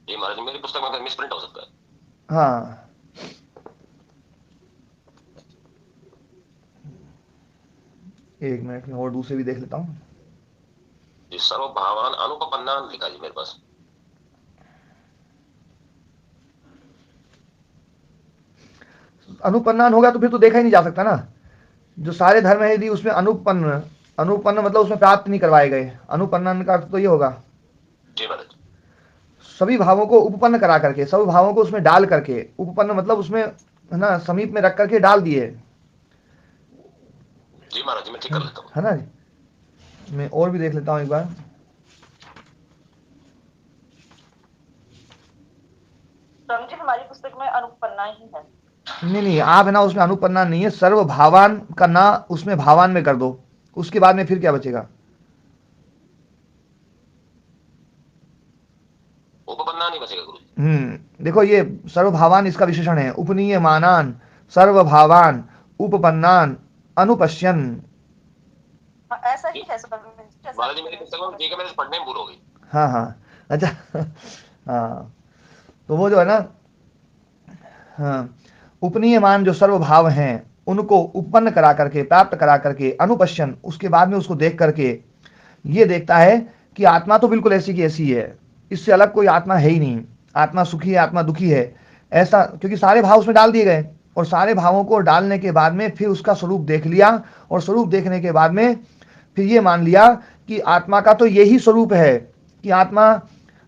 ये महाराज जी मेरी पुस्तक में मिसप्रिंट हो सकता है। हाँ, एक मिनट में और दूसरे भी देख लेता हूँ। जी सर्व भावान अनुपन्नान लिखा जी मेरे पास। अनुपन्नान होगा तो फिर तो देखा ही नहीं जा सकता ना। जो सारे धर्म है यदि उसमें अनुपन्न, अनुपन्न मतलब उसमें प्राप्त नहीं करवाए गए, अनुपन्नान का अर्थ तो ये होगा जी महाराज। सभी भावों को उपपन्न करा करके, सभी भावों को उसमें डाल करके, उपपन्न मतलब उसमें है ना, समीप में रख करके डाल दिए। जी महाराज जी मैं ठीक कर लेता हूँ, है ना जी। मैं और भी देख लेता हूँ एक बार। समझे हमारी पुस्तक में अनुपन्ना ही है। नहीं नहीं, आप है ना उसमें अनुपन्ना नहीं है, सर्व भावान का ना उसमें भावान में कर दो, उसके बाद में फिर क्या बचेगा? उपपन्ना नहीं बचेगा गुरु। देखो ये सर्व भावान इसका विशेषण है, उपनीय मानान, सर्व भावान, उपपन्नान, अनुपश्यन। ऐसा ही है महाराज जी मेरी पुस्तक में ठीक है, मेरे पढ़ने में भूल हो गई। हाँ हाँ, अच्छा। हाँ, तो वो जो है ना, हाँ, उपनीयमान जो सर्व भाव हैं उनको उत्पन्न करा करके, प्राप्त करा करके, अनुपश्यन, उसके बाद में उसको देख करके ये देखता है कि आत्मा तो बिल्कुल ऐसी की ऐसी है, इससे अलग कोई आत्मा है ही नहीं, आत्मा सुखी है, आत्मा दुखी है, ऐसा, क्योंकि सारे भाव उसमें डाल दिए गए। और सारे भावों को डालने के बाद में फिर उसका स्वरूप देख लिया, और स्वरूप देखने के बाद में फिर ये मान लिया कि आत्मा का तो यही स्वरूप है कि आत्मा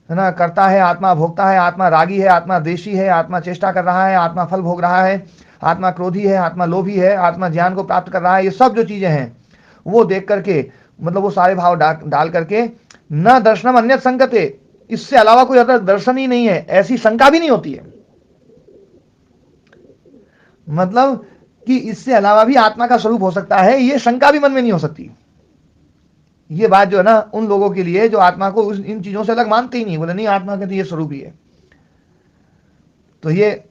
है ना करता है, आत्मा भोगता है, आत्मा रागी है, आत्मा द्वेषी है, आत्मा चेष्टा कर रहा है, आत्मा फल भोग रहा है, आत्मा क्रोधी है, आत्मा लोभी है, आत्मा ज्ञान को प्राप्त कर रहा है। ये सब जो चीजें हैं वो देख करके, मतलब वो सारे भाव डाल करके, न दर्शनम अन्यत संगते, इससे अलावा कोई अदर दर्शन ही नहीं है, ऐसी शंका भी नहीं होती है। मतलब कि इससे अलावा भी आत्मा का स्वरूप हो सकता है, ये शंका भी मन में नहीं हो सकती। ये बात जो है ना उन लोगों के लिए जो आत्मा को इन चीजों से अलग मानते ही नहीं, बोले नहीं आत्मा के तो ये स्वरूप ही है। तो ये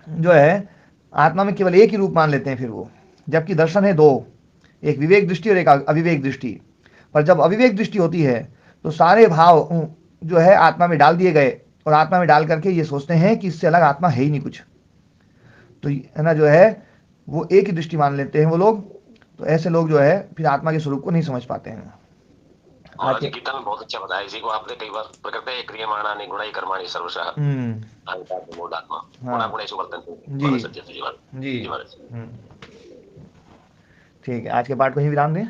जो है आत्मा में केवल एक ही रूप मान लेते हैं फिर वो, जबकि दर्शन है दो, एक विवेक दृष्टि और एक अविवेक दृष्टि। पर जब अविवेक दृष्टि होती है तो सारे भाव जो है आत्मा में डाल दिए गए, और आत्मा में डाल करके ये सोचते हैं कि इससे अलग आत्मा है ही नहीं कुछ। तो है ना जो है वो एक ही दृष्टि मान लेते हैं वो लोग। तो ऐसे लोग जो है फिर आत्मा के स्वरूप को नहीं समझ पाते हैं। महाराज गीता में बहुत अच्छा बताया, इसी को आपने कई बार प्रकृति क्रियमाणानि गुणानि कर्माणि सर्वशः अहंकार मूढ़ात्मा गुणागुणेषु वर्तन्ते। जी जी, ठीक है, आज के पाठ को ही विराम दें।